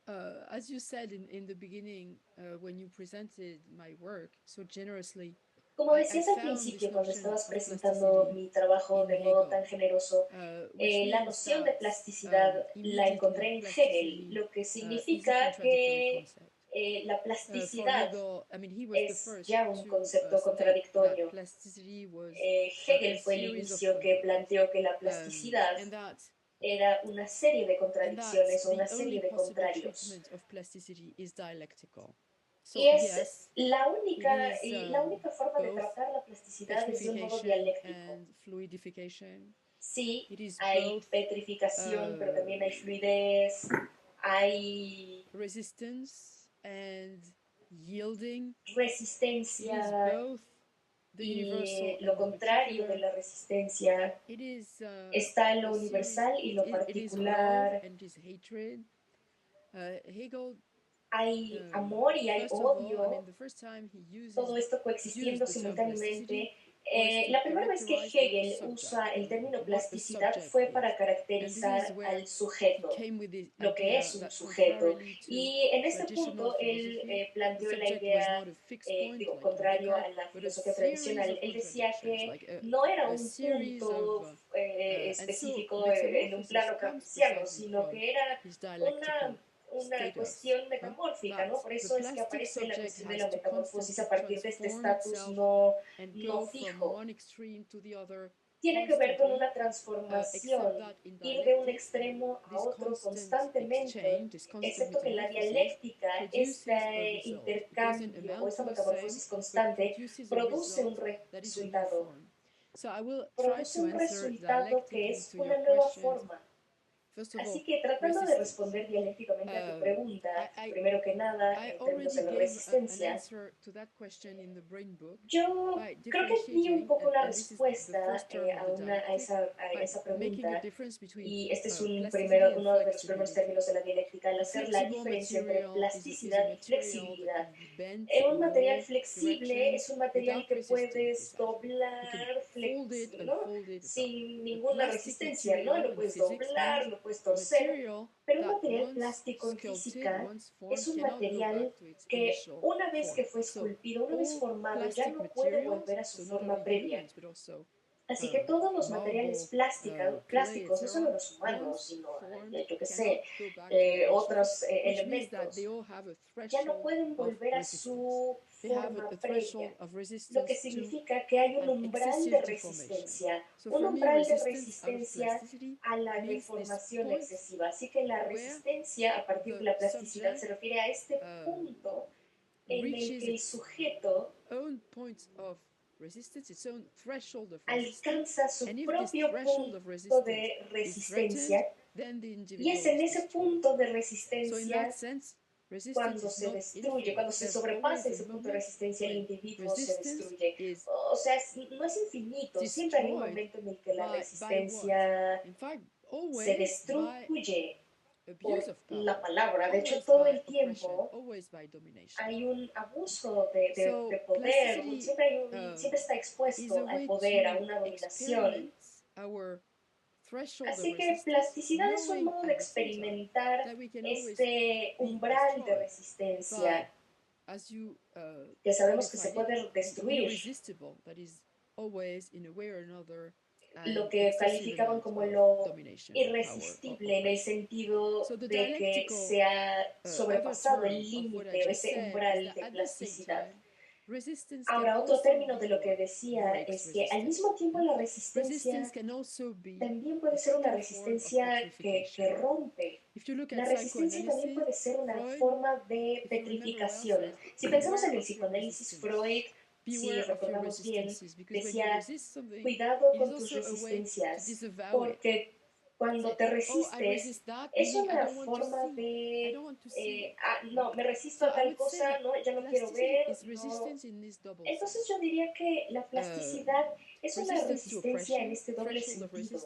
As you said in the beginning, when you presented my work so generously, Como decías al principio cuando estabas presentando mi trabajo de modo tan generoso, la noción de plasticidad la encontré en Hegel, lo que significa que la plasticidad es ya un concepto contradictorio. Hegel fue el inicio que planteó que la plasticidad era una serie de contradicciones o una serie de contrarios. Y es la única forma de tratar la plasticidad es de un modo dialéctico. Sí, hay petrificación, pero también hay fluidez, hay resistencia y lo contrario de la resistencia está en lo universal y lo particular. Hay amor y hay odio, todo esto coexistiendo simultáneamente. La primera vez que Hegel usa el término plasticidad fue para caracterizar al sujeto, lo que es un sujeto. Y en este punto él planteó la idea, contrario a la filosofía tradicional. Él decía que no era un punto específico en un plano cartesiano, sino que era una cuestión metamórfica, ¿no? Por eso es que aparece la cuestión de la metamorfosis a partir de este estatus no fijo. Tiene que ver con una transformación, ir de un extremo a otro constantemente, excepto que la dialéctica, este intercambio o esta metamorfosis constante, produce un resultado. Produce un resultado que es una nueva forma. Así que tratando de responder dialécticamente a tu pregunta, primero que nada, en términos de la resistencia, yo creo que di un poco una respuesta a esa pregunta, y este es uno de los primeros términos de la dialéctica, al hacer la diferencia entre plasticidad y flexibilidad. Un material flexible es un material que puedes doblar ¿no? Sin ninguna resistencia, ¿no? Lo puedes doblar, lo puedes torcer, pero un material plástico en física es un material que una vez que fue esculpido, una vez formado, ya no puede volver a su forma previa. Así que todos los materiales plásticos, no solo los humanos, sino, yo qué sé, otros elementos, ya no pueden volver a su forma previa, lo que significa que hay un umbral de resistencia a la deformación excesiva. Así que la resistencia a partir de la plasticidad se refiere a este punto en el que el sujeto alcanza su propio punto de resistencia, y es en ese punto de resistencia cuando se destruye, cuando se sobrepasa ese punto de resistencia, el individuo se destruye. O sea, no es infinito, siempre hay un momento en el que la resistencia se destruye por la palabra. De hecho, todo el tiempo hay un abuso de poder, siempre está expuesto al poder, a una dominación. Así que plasticidad es un modo de experimentar este umbral de resistencia que sabemos que se puede destruir, lo que calificaban como lo irresistible en el sentido de que se ha sobrepasado el límite, ese umbral de plasticidad. Ahora, otro término de lo que decía es que al mismo tiempo la resistencia también puede ser una resistencia que rompe. La resistencia también puede ser una forma de petrificación. Si pensamos en el psicoanálisis, Freud, si recordamos bien, decía, cuidado con tus resistencias, porque cuando te resistes, es una forma de, no, me resisto a tal cosa, no, ya no quiero ver, no. Entonces yo diría que la plasticidad es una resistencia en este doble sentido.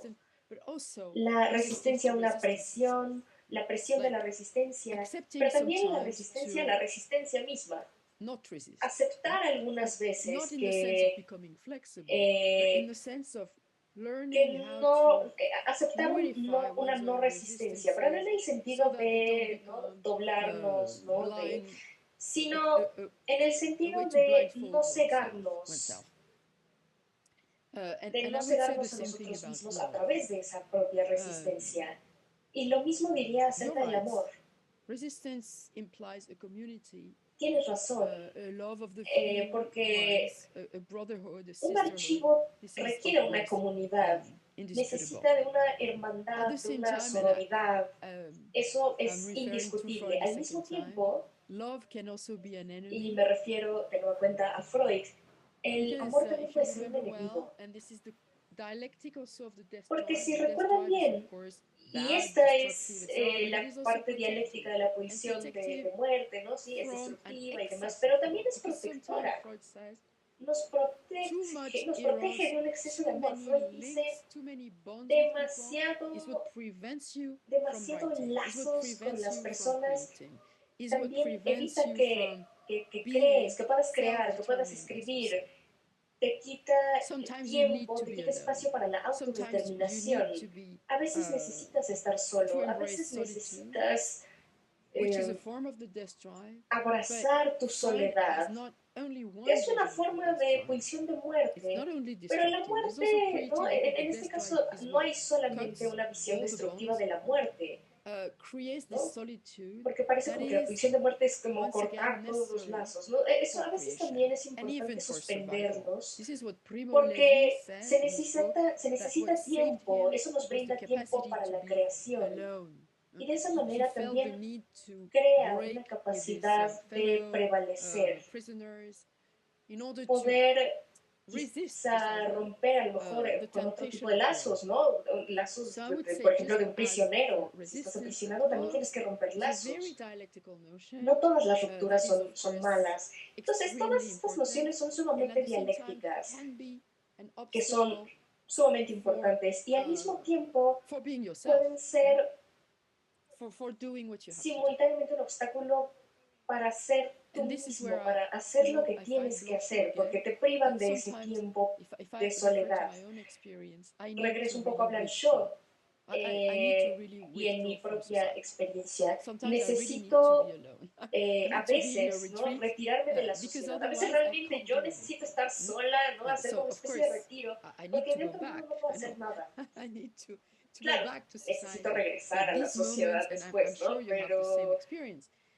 la resistencia a una presión, la presión de la resistencia, pero también la resistencia a la resistencia misma. Aceptar algunas veces que no, aceptar una no resistencia, pero no en el sentido de doblarnos, sino en el sentido de no cegarnos, de no cegarnos a nosotros mismos a través de esa propia resistencia. Y lo mismo diría acerca del amor. Tienes razón, porque un archivo requiere una comunidad, necesita de una hermandad, de una sororidad. Eso es indiscutible. Al mismo tiempo, y me refiero de nueva cuenta a Freud, el amor también puede ser un enemigo. Porque si recuerdan bien, y esta es la parte dialéctica de la pulsión de muerte, ¿no? Sí, es destructiva y demás, pero también es protectora. Nos protege de un exceso de amor. Freud dice demasiado lazos con las personas también evita que crees, que puedas crear, que puedas escribir. Te quita tiempo, te quita espacio para la autodeterminación. A veces necesitas estar solo, a veces necesitas abrazar tu soledad. Es una forma de pulsión de muerte, pero la muerte, ¿no? En este caso, no hay solamente una visión destructiva de la muerte, ¿no? Porque parece como que la pulsión de muerte es como cortar todos los lazos, ¿no? Eso a veces también es importante suspenderlos, porque se necesita tiempo, eso nos brinda tiempo para la creación. Y de esa manera también crea una capacidad de prevalecer, poder quizá romper a lo mejor con otro tipo de lazos, ¿no? Lazos, por ejemplo, de un prisionero. Si estás aprisionado, también tienes que romper lazos. No todas las rupturas son malas. Entonces, todas estas nociones son sumamente dialécticas, que son sumamente importantes y al mismo tiempo pueden ser simultáneamente un obstáculo para ser tú mismo, para hacer lo que tienes que hacer, porque te privan de ese tiempo de soledad. Regreso un poco a Blanchot y en mi propia experiencia. Necesito a veces, ¿no? Retirarme de la sociedad. A veces realmente yo necesito estar sola, ¿no? Hacer como una especie de retiro, porque de otro modo no puedo hacer nada. Claro, necesito regresar a la sociedad después, ¿no?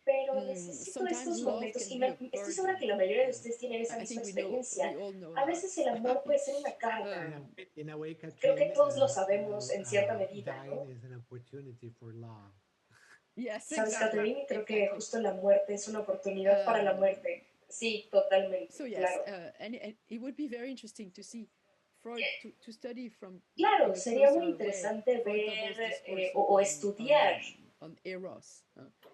Pero necesito estos momentos y estoy segura que la mayoría de ustedes tienen esa misma experiencia. A veces el amor puede ser una carga. Creo que todos lo sabemos en cierta medida, ¿no? ¿Sabes, Catherine? Creo que justo la muerte es una oportunidad para la muerte. Sí, totalmente, claro. Claro, sería muy interesante ver o estudiar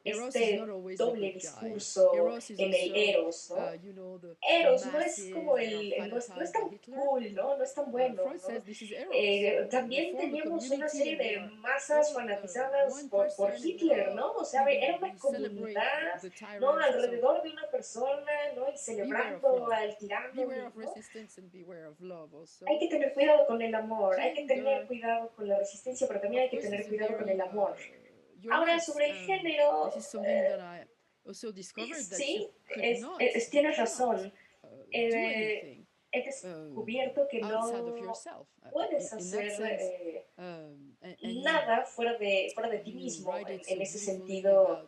este doble discurso en el Eros, ¿no? Eros no es como no es tan cool, ¿no? No es tan bueno, ¿no? También teníamos una serie de masas fanatizadas por Hitler, ¿no? O sea, era una comunidad, ¿no? Alrededor de una persona, ¿no? Y celebrando al tirano, ¿no? Hay que tener cuidado con el amor, hay que tener cuidado con la resistencia, pero también hay que tener cuidado con el amor. Ahora, sobre el género, sí, tienes razón. He descubierto que no puedes hacer nada fuera de ti mismo en ese sentido.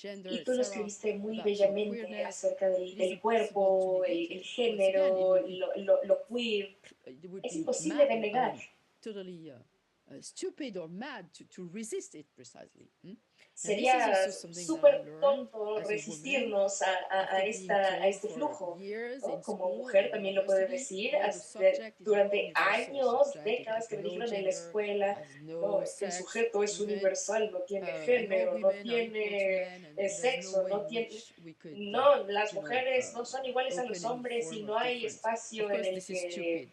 Y tú lo escribiste muy bellamente acerca del cuerpo, el género, lo queer. Es imposible de negar. Sería súper tonto resistirnos a este flujo, ¿no? Como mujer también lo puedo decir, durante años, décadas que me dijeron en la escuela, no, el sujeto es universal, no tiene género, no tiene sexo, no, las mujeres no son iguales a los hombres y no hay espacio en el que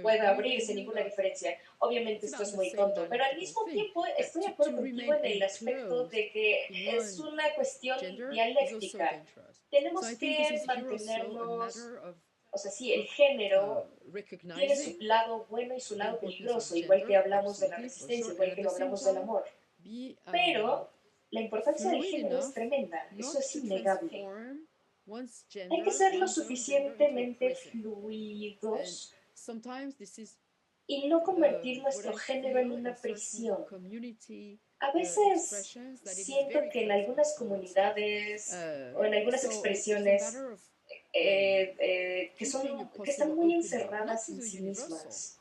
pueda abrirse ninguna diferencia. Obviamente esto es muy tonto, pero al mismo tiempo estoy de acuerdo contigo en el aspecto de que es una cuestión dialéctica. Tenemos que mantenernos, o sea, sí, el género tiene su lado bueno y su lado peligroso, igual que hablamos de la resistencia, igual que lo hablamos del amor. Pero la importancia del género es tremenda, eso es innegable. Hay que ser lo suficientemente fluidos y no convertir nuestro género en una prisión. A veces siento que en algunas comunidades o en algunas expresiones que están muy encerradas en sí mismas.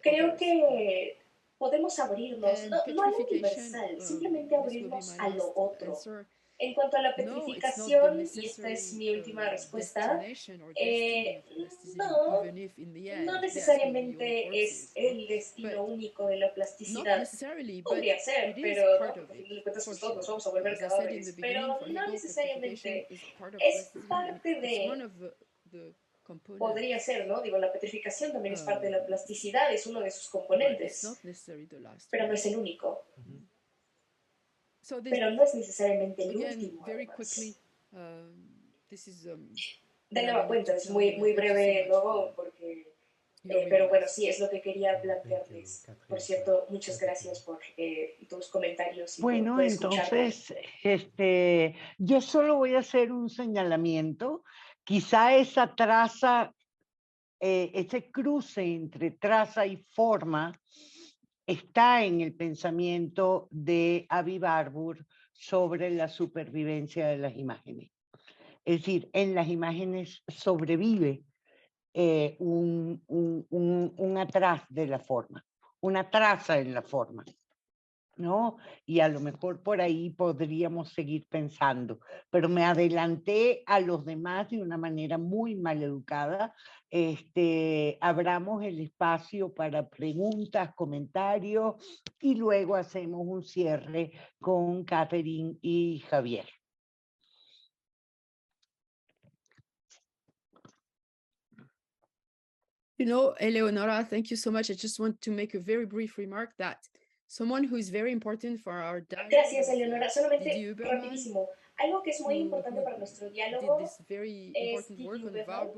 Creo que podemos abrirnos, no a lo universal, simplemente abrirnos a lo otro. En cuanto a la petrificación, y esta es mi última respuesta, no necesariamente es el destino único de la plasticidad. Podría ser, pero no, porque al final de cuentas pues, todos nos vamos a volver cadáveres. Pero no necesariamente es parte de... Podría ser, ¿no? Digo, la petrificación también es parte de la plasticidad, es uno de sus componentes, pero no es el único. Pero no es necesariamente el último, además. De nueva cuenta, es muy breve, ¿no? Porque, pero bueno, sí, es lo que quería plantearles. Por cierto, muchas gracias por tus comentarios y bueno, por escucharme. Entonces, yo solo voy a hacer un señalamiento. Quizá esa traza, ese cruce entre traza y forma está en el pensamiento de Avi Barbour sobre la supervivencia de las imágenes. Es decir, en las imágenes sobrevive un atrás de la forma, una traza en la forma, ¿no? Y a lo mejor por ahí podríamos seguir pensando, pero me adelanté a los demás de una manera muy mal educada. Abramos el espacio para preguntas, comentarios y luego hacemos un cierre con Catherine y Javier. You know, Eleonora, thank you so much. I just want to make a very brief remark that someone who is very important for our dialogue. Gracias, Eleonora. Solamente rapidísimo. Algo que es muy importante para nuestro diálogo es Didier Uberman,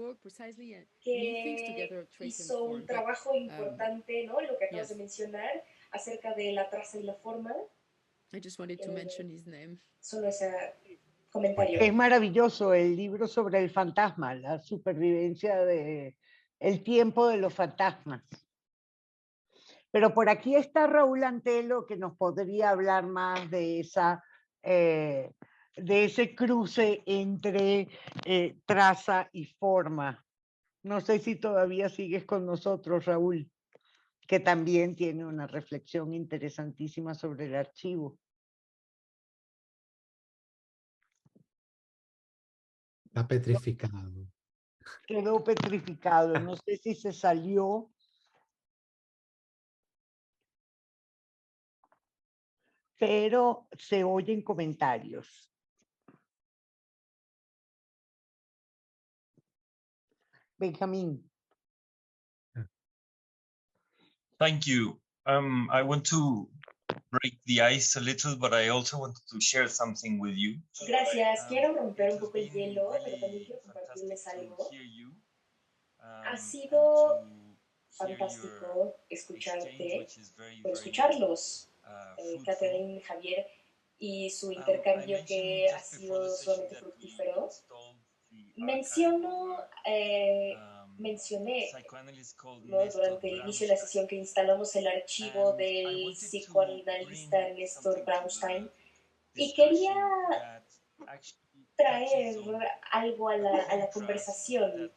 que hizo un trabajo importante, ¿no? Lo que acabas de mencionar acerca de la traza y la forma. I just wanted to mention his name. Solo ese comentario. Es maravilloso el libro sobre el fantasma, la supervivencia de el tiempo de los fantasmas. Pero por aquí está Raúl Antelo, que nos podría hablar más de ese cruce entre traza y forma. No sé si todavía sigues con nosotros, Raúl, que también tiene una reflexión interesantísima sobre el archivo. Está petrificado. Quedó petrificado, no sé si se salió. Pero se oyen comentarios. Benjamín. Thank you. I want to break the ice a little, but I also wanted to share something with you. Gracias. Quiero romper un poco el hielo, pero también quiero compartirles algo. Ha sido fantástico escucharte, o escucharlos, Catherine, Javier, y su intercambio que ha sido sumamente fructífero. Mencioné, ¿no? Durante el inicio de la sesión que instalamos el archivo del psicoanalista Néstor Brownstein y quería traer algo a la conversación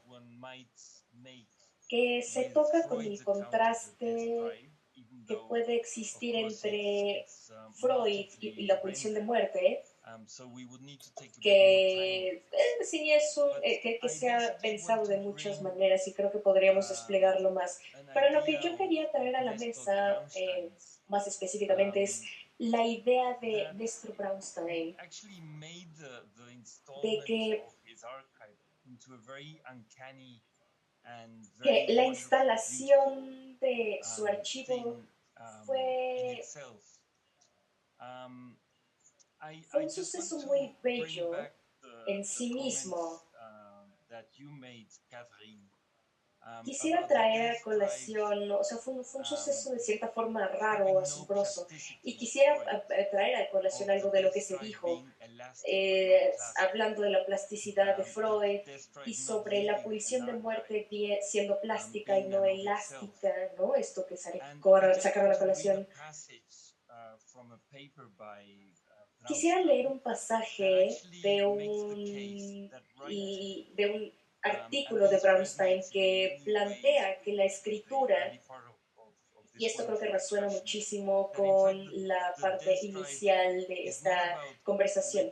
que se toca con el contraste que puede existir entre Freud y la pulsión de muerte, que se ha pensado de muchas maneras y creo que podríamos desplegarlo más. Pero lo que yo quería traer a la mesa, más específicamente, es la idea de Néstor Brownstein, de que que la instalación de su archivo fue un suceso muy bello en sí mismo. Quisiera traer a colación, o sea, fue un suceso de cierta forma raro, asombroso, y quisiera traer a colación algo de lo que se dijo, hablando de la plasticidad de Freud y sobre la pulsión de muerte siendo plástica y no elástica, ¿no? Esto que sacaron a colación. Quisiera leer un pasaje de un artículo de Brownstein que plantea que la escritura, y esto creo que resuena muchísimo con la parte inicial de esta conversación,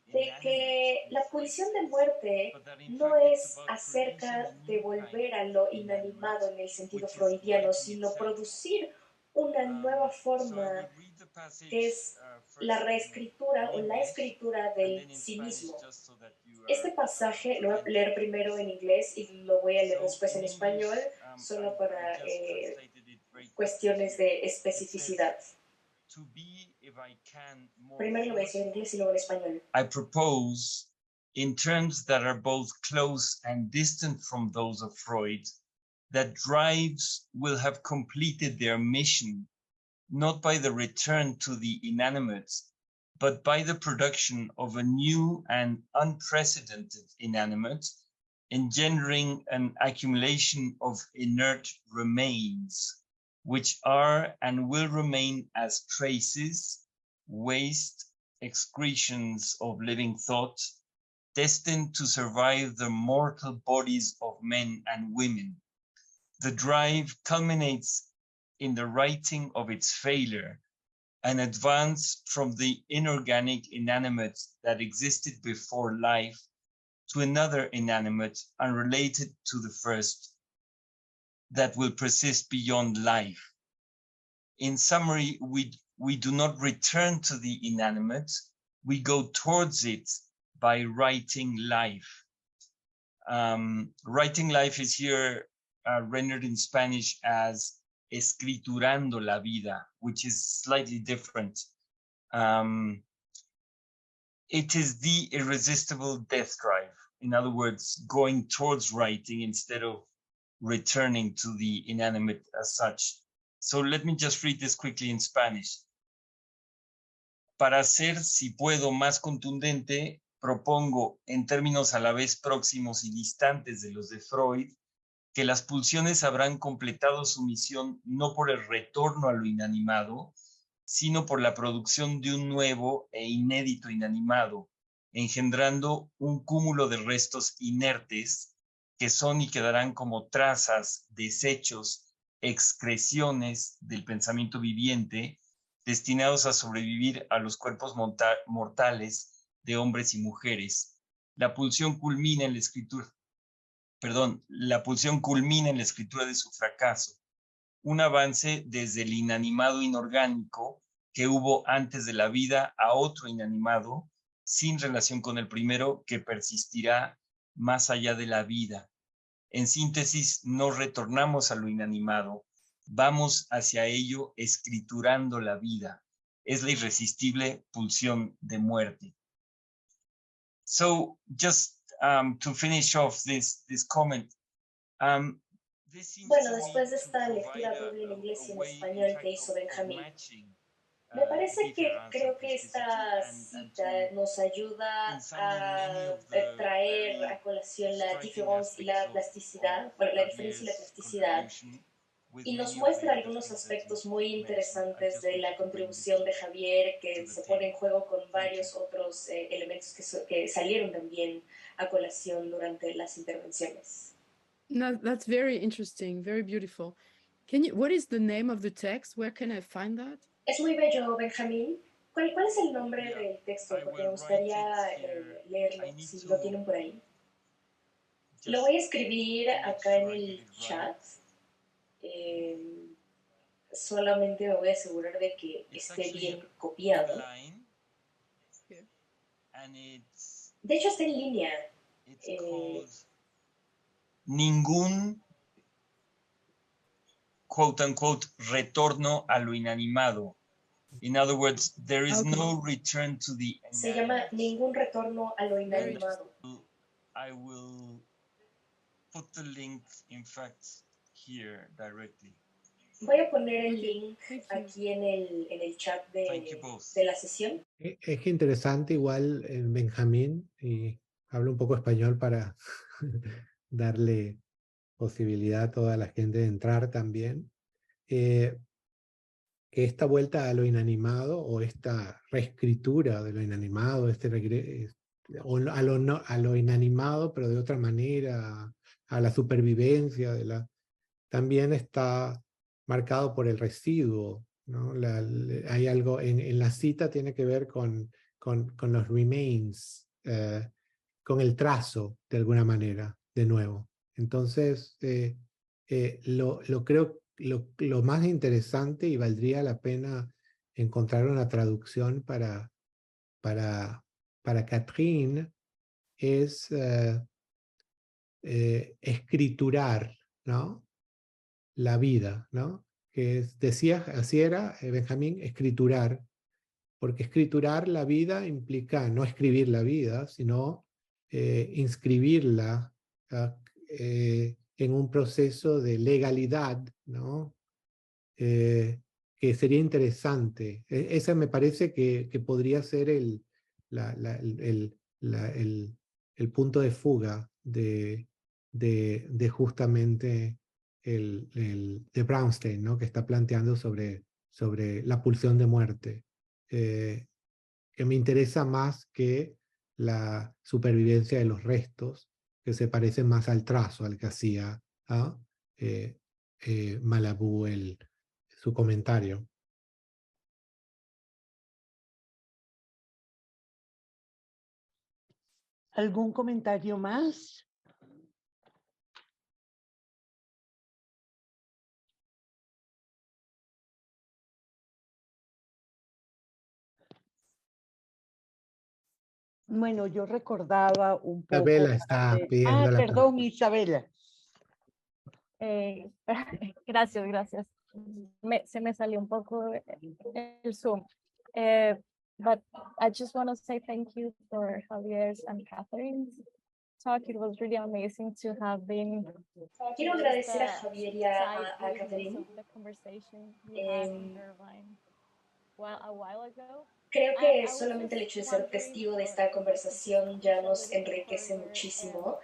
de que la pulsión de muerte no es acerca de volver a lo inanimado en el sentido freudiano, sino producir una nueva forma que es la reescritura o la escritura del sí mismo. Este pasaje lo voy a leer primero en inglés y lo voy a leer después en español, solo para cuestiones de especificidad. Primero lo voy a decir en inglés y luego en español. I propose, in terms that are both close and distant from those of Freud, that drives will have completed their mission, not by the return to the inanimate, but by the production of a new and unprecedented inanimate, engendering an accumulation of inert remains, which are and will remain as traces, waste, excretions of living thought, destined to survive the mortal bodies of men and women. The drive culminates in the writing of its failure, an advance from the inorganic inanimate that existed before life to another inanimate unrelated to the first that will persist beyond life. In summary, we do not return to the inanimate, we go towards it by writing life. Writing life is here rendered in Spanish as escriturando la vida, which is slightly different. It is the irresistible death drive. In other words, going towards writing instead of returning to the inanimate as such. So let me just read this quickly in Spanish. Para ser, si puedo, más contundente, propongo, en términos a la vez próximos y distantes de los de Freud, que las pulsiones habrán completado su misión no por el retorno a lo inanimado, sino por la producción de un nuevo e inédito inanimado, engendrando un cúmulo de restos inertes que son y quedarán como trazas, desechos, excreciones del pensamiento viviente, destinados a sobrevivir a los cuerpos mortales de hombres y mujeres. La pulsión culmina en la escritura. La pulsión culmina en la escritura de su fracaso, un avance desde el inanimado inorgánico que hubo antes de la vida a otro inanimado, sin relación con el primero, que persistirá más allá de la vida. En síntesis, no retornamos a lo inanimado, vamos hacia ello escriturando la vida. Es la irresistible pulsión de muerte. So, just to finish off this comment, bueno, después de esta lectura doble en inglés y en español que hizo Benjamín, me parece que creo que esta cita nos ayuda a traer a colación la diferencia y la plasticidad, bueno, la diferencia y la plasticidad, y nos muestra algunos aspectos muy interesantes de la contribución de Javier, que se pone en juego con varios otros elementos que salieron también a colación durante las intervenciones. No, that's very interesting, very beautiful. What is the name of the text? Where can I find that? Es muy bello, Benjamín. ¿Cuál es el nombre del texto? Porque me gustaría leerlo, si lo tienen por ahí. Lo voy a escribir acá en el chat. Solamente me voy a asegurar de que esté bien copiado. De hecho, está en línea. ningún, quote unquote, retorno a lo inanimado. In other words, there is no return to the inanimate. Se llama Ningún retorno a lo inanimado. I will put the link, in fact, here directly. Voy a poner el link aquí en el chat de la sesión. Es interesante igual Benjamín, y hablo un poco español para darle posibilidad a toda la gente de entrar también, que esta vuelta a lo inanimado o esta reescritura de lo inanimado, o a lo inanimado pero de otra manera, a la supervivencia, también está marcado por el residuo, ¿no? Hay algo en la cita tiene que ver con los remains, con el trazo de alguna manera, de nuevo. Entonces, creo lo más interesante, y valdría la pena encontrar una traducción para Catherine, es escriturar, ¿no? La vida, ¿no? Que decía, así era Benjamín, escriturar, porque escriturar la vida implica no escribir la vida, sino inscribirla en un proceso de legalidad, ¿no? Que sería interesante. Esa me parece que podría ser el punto de fuga de justamente de Brownstein, ¿no? Que está planteando sobre la pulsión de muerte, que me interesa más que la supervivencia de los restos, que se parecen más al trazo al que hacía Malabú su comentario. ¿Algún comentario más? Bueno, yo recordaba un poco... Isabela está pidiendo la perdón, Isabela. Gracias. Se me salió un poco el Zoom. But I just want to say thank you for Javier's and Catherine's talk. It was really amazing to have been. Quiero agradecer a Javier y a Catherine. Creo que solamente el hecho de ser testigo de esta conversación ya nos enriquece muchísimo.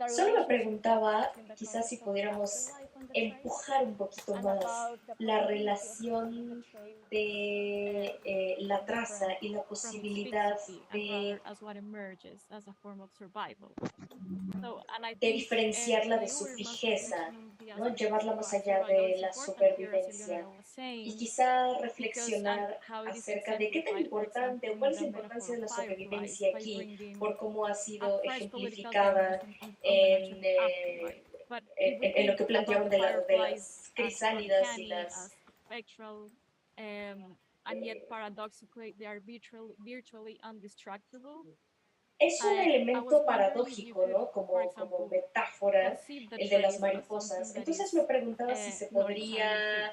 Solo me preguntaba, quizás si pudiéramos empujar un poquito más la relación de la traza y la posibilidad de diferenciarla de su fijeza, ¿no? Llevarla más allá de la supervivencia y quizá reflexionar acerca de qué tan importante o cuál es la importancia de la supervivencia aquí por cómo ha sido ejemplificada en lo que plantearon de las crisálidas y las es un elemento paradójico, ¿no? Como metáfora, el de las mariposas. Entonces me preguntaba si se podría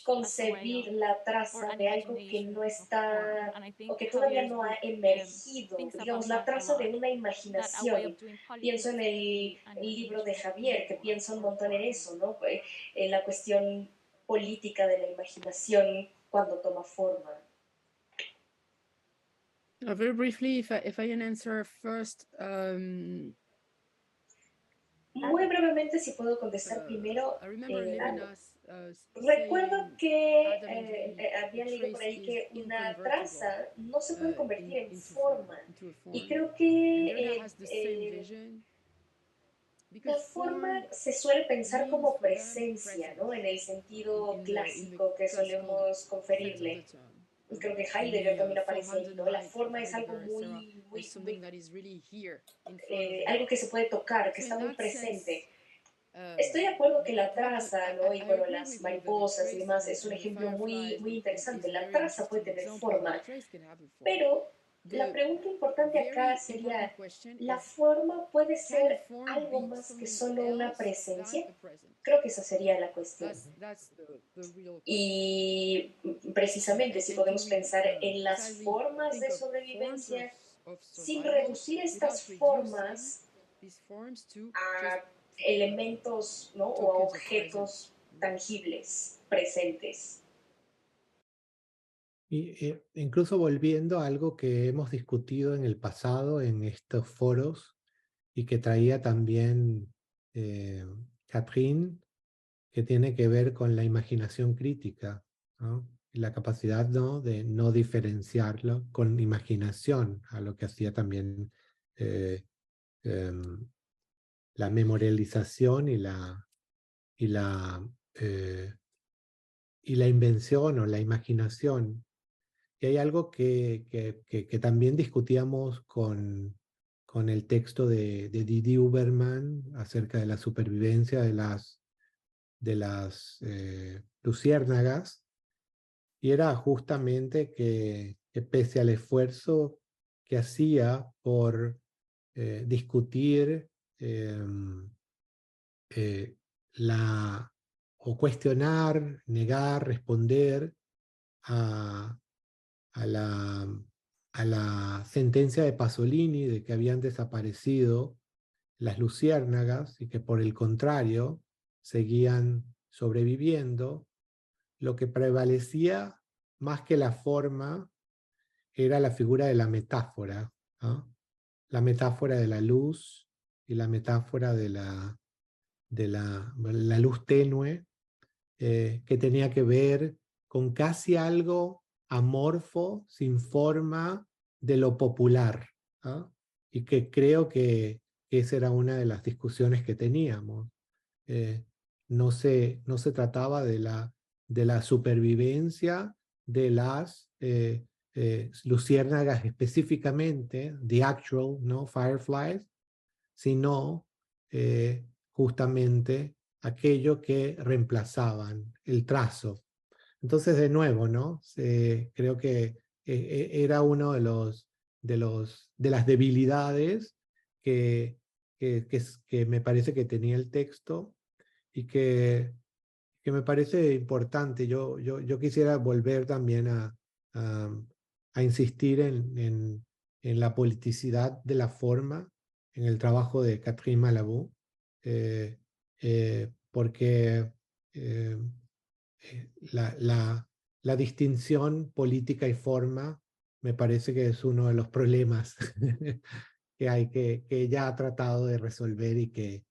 concebir la traza de algo que no está, o que todavía no ha emergido, digamos, la traza de una imaginación. Pienso en el libro de Javier, que piensa un montón en eso, ¿no? En la cuestión política de la imaginación cuando toma forma. Very briefly, if I can answer first. Muy brevemente, si puedo contestar primero. Recuerdo que había leído por ahí que una traza no se puede convertir en forma. Y creo que la forma se suele pensar como presencia, ¿no? En el sentido clásico que solemos conferirle. Y creo que Heidegger también aparece ahí, ¿no? La forma es algo algo que se puede tocar, que está muy presente. Estoy de acuerdo que la traza, ¿no? Y bueno, las mariposas y demás es un ejemplo muy interesante. La traza puede tener forma, pero La pregunta importante acá sería, ¿la forma puede ser algo más que solo una presencia? Creo que esa sería la cuestión. Y precisamente si podemos pensar en las formas de sobrevivencia, sin reducir estas formas a elementos, ¿no? O a objetos tangibles, presentes. Y incluso volviendo a algo que hemos discutido en el pasado en estos foros y que traía también Catherine, que tiene que ver con la imaginación crítica, ¿no? Y la capacidad, ¿no?, de no diferenciarlo con imaginación, a lo que hacía también la memorialización y la invención o la imaginación. Y hay algo que también discutíamos con el texto de Didi Huberman acerca de la supervivencia de las luciérnagas, y era justamente que pese al esfuerzo que hacía por discutir o cuestionar, negar, responder a la sentencia de Pasolini de que habían desaparecido las luciérnagas y que por el contrario seguían sobreviviendo, lo que prevalecía más que la forma era la figura de la metáfora, ¿no? La metáfora de la luz y la metáfora de la luz tenue, que tenía que ver con casi algo amorfo, sin forma, de lo popular, ¿no? Y que creo que esa era una de las discusiones que teníamos. No se trataba de la supervivencia de las luciérnagas específicamente, the actual, ¿no?, fireflies, sino justamente aquello que reemplazaban, el trazo. Entonces, de nuevo, ¿no? Creo que era uno de las debilidades que me parece que tenía el texto y que me parece importante. Yo quisiera volver también a insistir en la politicidad de la forma en el trabajo de Catherine Malabou, porque la distinción política y forma me parece que es uno de los problemas que ella ha tratado de resolver y que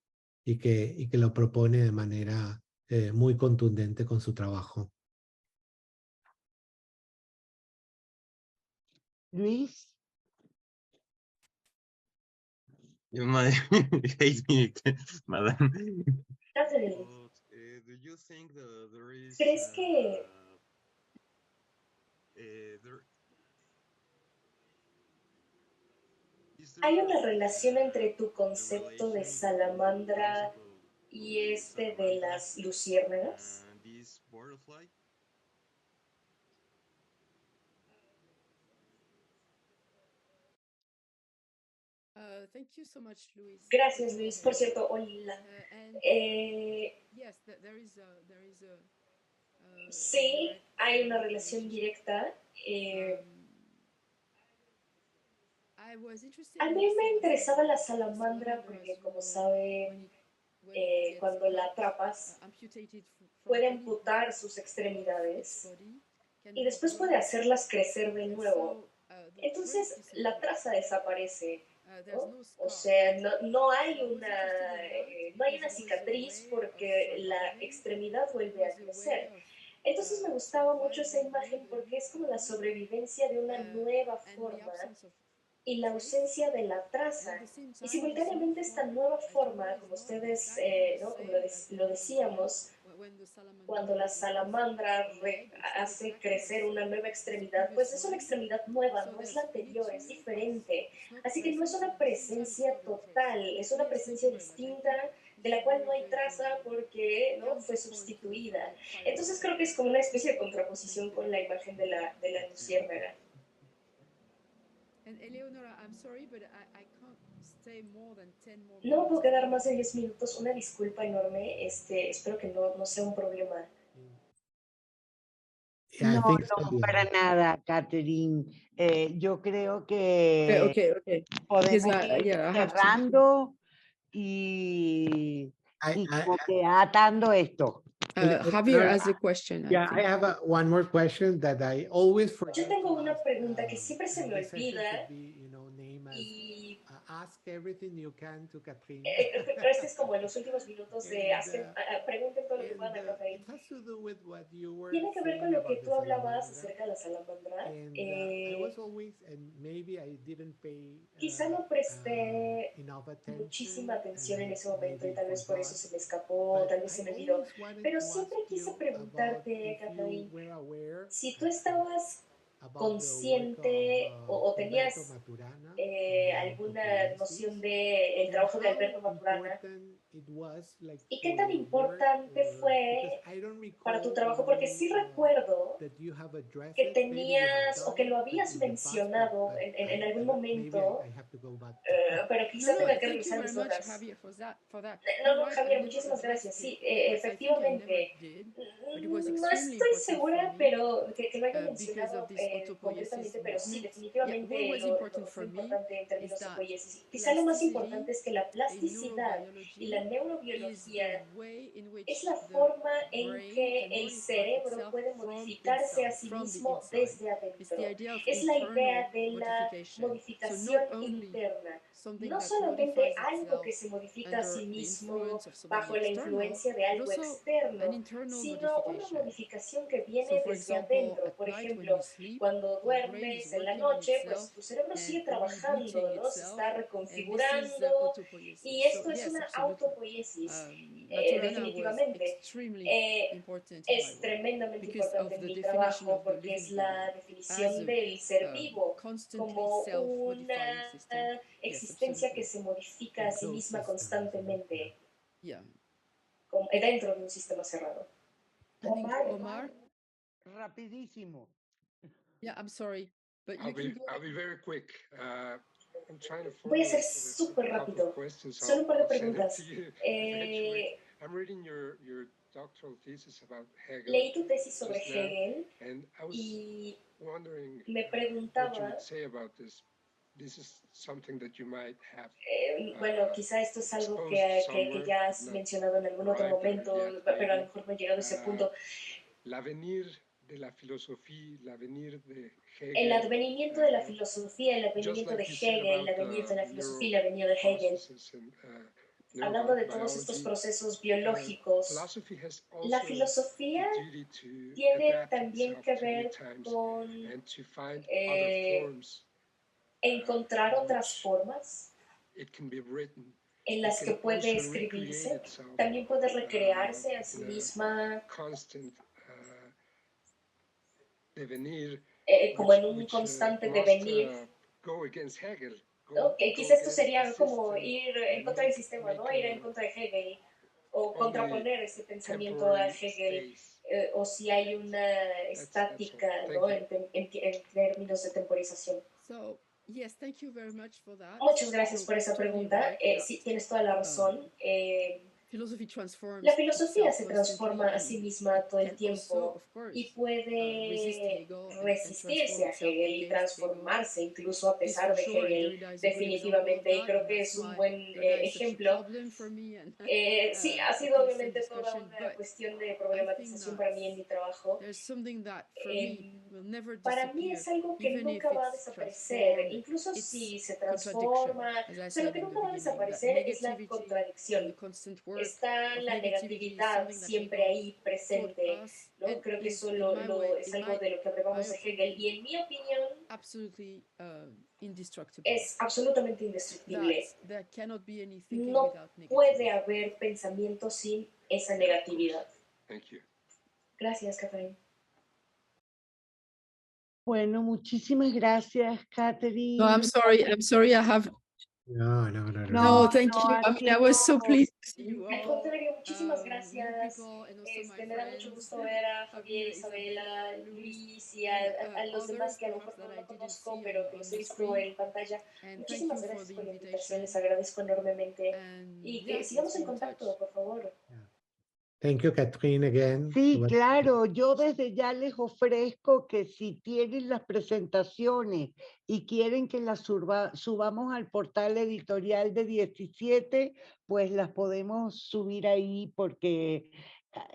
lo propone de manera muy contundente con su trabajo. Luis. Madre, madame. ¿Crees que hay una relación entre tu concepto de salamandra y este de las luciérnagas? Thank you so much, Luis. Gracias, Luis. Por cierto, hola. Sí, hay una relación directa. A mí me interesaba la salamandra porque, como saben, cuando la atrapas, puede amputar sus extremidades y después puede hacerlas crecer de nuevo. Entonces, la traza desaparece, ¿no? O sea, no hay una cicatriz porque la extremidad vuelve a crecer. Entonces me gustaba mucho esa imagen porque es como la sobrevivencia de una nueva forma y la ausencia de la traza. Y simultáneamente esta nueva forma, como ustedes, ¿no?, como lo decíamos, cuando la salamandra hace crecer una nueva extremidad, pues es una extremidad nueva, no es la anterior, es diferente. Así que no es una presencia total, es una presencia distinta de la cual no hay traza porque, ¿no?, fue sustituida. Entonces creo que es como una especie de contraposición con la imagen de la luciérnaga. No puedo quedar más de 10 minutos. Una disculpa enorme. Espero que no sea un problema. Yeah, I No, think so, no, yeah. para nada, Catherine. Yo creo que Okay. podemos ir Yeah, I have to. cerrando y como que atando esto. Javier has a question. I Yeah, think. I have one more question that I always forget. Yo tengo to una ask, pregunta que siempre se and me this session olvida could be, name as, y ask everything you can to Catherine. pero este es como en los últimos minutos de pregunten todo lo que puedan a It Catherine. has to do with what you were Tiene que ver con saying lo que about the tú hablabas salamandra. acerca de la salamandra. And I was always, and maybe I didn't pay Quizá no presté enough attention, muchísima atención and en ese momento y maybe tal vez por eso forgot. se me escapó, tal vez I se me olvidó. always wanted Pero to siempre ask quise you preguntarte, about if Catherine, you were aware si tú estabas about consciente the work of, o Alberto tenías Maturana, alguna Autopoiesis, noción del and trabajo de how Alberto Maturana important it was, like, y qué for tan your work, importante because fue I don't para tu recall trabajo, porque sí recuerdo that you have addressed que it. Maybe you have tenías o done que it, lo but habías in the past, mencionado but en algún maybe momento, I have to go back. pero quizá tenga que Thank you regresar very mis much, notas. Javier, for that. No, Javier, muchísimas gracias. Sí, efectivamente. No estoy segura, pero que lo haya mencionado completamente, pero sí, definitivamente fue importante en términos de poiesis. Quizá lo más importante es que la plasticidad y la neurobiología es la forma en que el cerebro puede modificarse a sí mismo desde adentro. Es la idea de la modificación interna. No solamente algo que se modifica a sí mismo bajo la influencia de algo externo, sino una modificación que viene desde adentro. Por ejemplo, cuando duermes en la noche, pues tu cerebro sigue trabajando, ¿no? Se está reconfigurando y esto es una autopoiesis, definitivamente. Es tremendamente importante en mi trabajo porque es la definición del ser vivo como una existencia que se modifica a sí misma constantemente dentro de un sistema cerrado. Omar? Rapidísimo. Yeah, I'm sorry, but I'll be very quick. I'm trying to Voy a ser formulate súper a couple rápido. of questions. Solo un par de I'll send it preguntas. to you eventually. I'm reading your doctoral thesis about Hegel. Leí tu tesis sobre just now, Hegel and I was y wondering me what you preguntaba, would say about this. This is something that you might have bueno, quizá esto es algo que ya has mencionado en algún otro momento, pero a lo mejor no he llegado a ese punto. El avenir de la filosofía, el avenir de Hegel. El advenimiento de la filosofía, el advenimiento de Hegel, el advenir de la filosofía, el advenir de Hegel. Hablando de todos estos procesos biológicos, la filosofía tiene también que ver con encontrar otras formas en las que puede escribirse, también puede recrearse a sí misma como en un constante devenir. Quizás esto sería como ir en contra del sistema, ¿no? Ir en contra de Hegel o contraponer ese pensamiento a Hegel, o si hay una estática, ¿no? En términos de temporización. Muchas gracias por esa pregunta. Sí, tienes toda la razón. La filosofía se transforma a sí misma todo el tiempo y puede resistirse a Hegel y transformarse incluso a pesar de Hegel, definitivamente, y creo que es un buen ejemplo. Sí, ha sido obviamente toda una cuestión de problematización para mí en mi trabajo. Para mí es algo que nunca va a desaparecer, incluso si se transforma, pero lo que nunca va a desaparecer es la contradicción. Está la negatividad siempre ahí presente, ¿no? Creo que eso es algo de lo que aprendamos de Hegel y en mi opinión es absolutamente indestructible. No puede haber pensamiento sin esa negatividad. Gracias, Catherine. Bueno, muchísimas gracias, Catherine. No, I'm sorry. I have. No, No, thank you. I mean, I was so pleased Al contrario, muchísimas gracias. Me da mucho gusto ver a Javier, Isabela, Luis y a los demás que a lo mejor no conozco, pero que los he visto en pantalla. Muchísimas gracias por la invitación, les agradezco enormemente. Y que sigamos en contacto, por favor. Thank you, Catherine, again. Sí, claro, yo desde ya les ofrezco que si tienen las presentaciones y quieren que las subamos al portal editorial de 17, pues las podemos subir ahí porque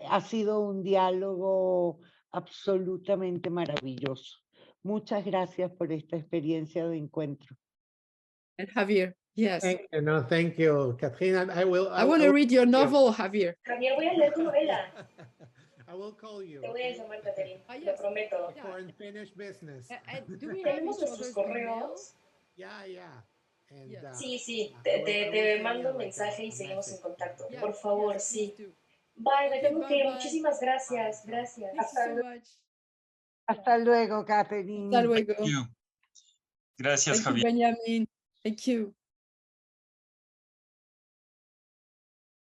ha sido un diálogo absolutamente maravilloso. Muchas gracias por esta experiencia de encuentro. And Javier, yes. Thank you, Catherine. I want to read your novel, Javier. Javier, voy a leer tu novela. I will call you. Te voy a llamar, Catherine, lo prometo. For unfinished business. ¿Tenemos nuestros correos? Yeah. And, Sí, te mando un mensaje y seguimos en contacto. Por favor, sí. Bye, me tengo que ir. Muchísimas gracias. Gracias. Hasta luego, Catherine. Hasta luego. Gracias, Thank you, Javier. Benjamin. Thank you.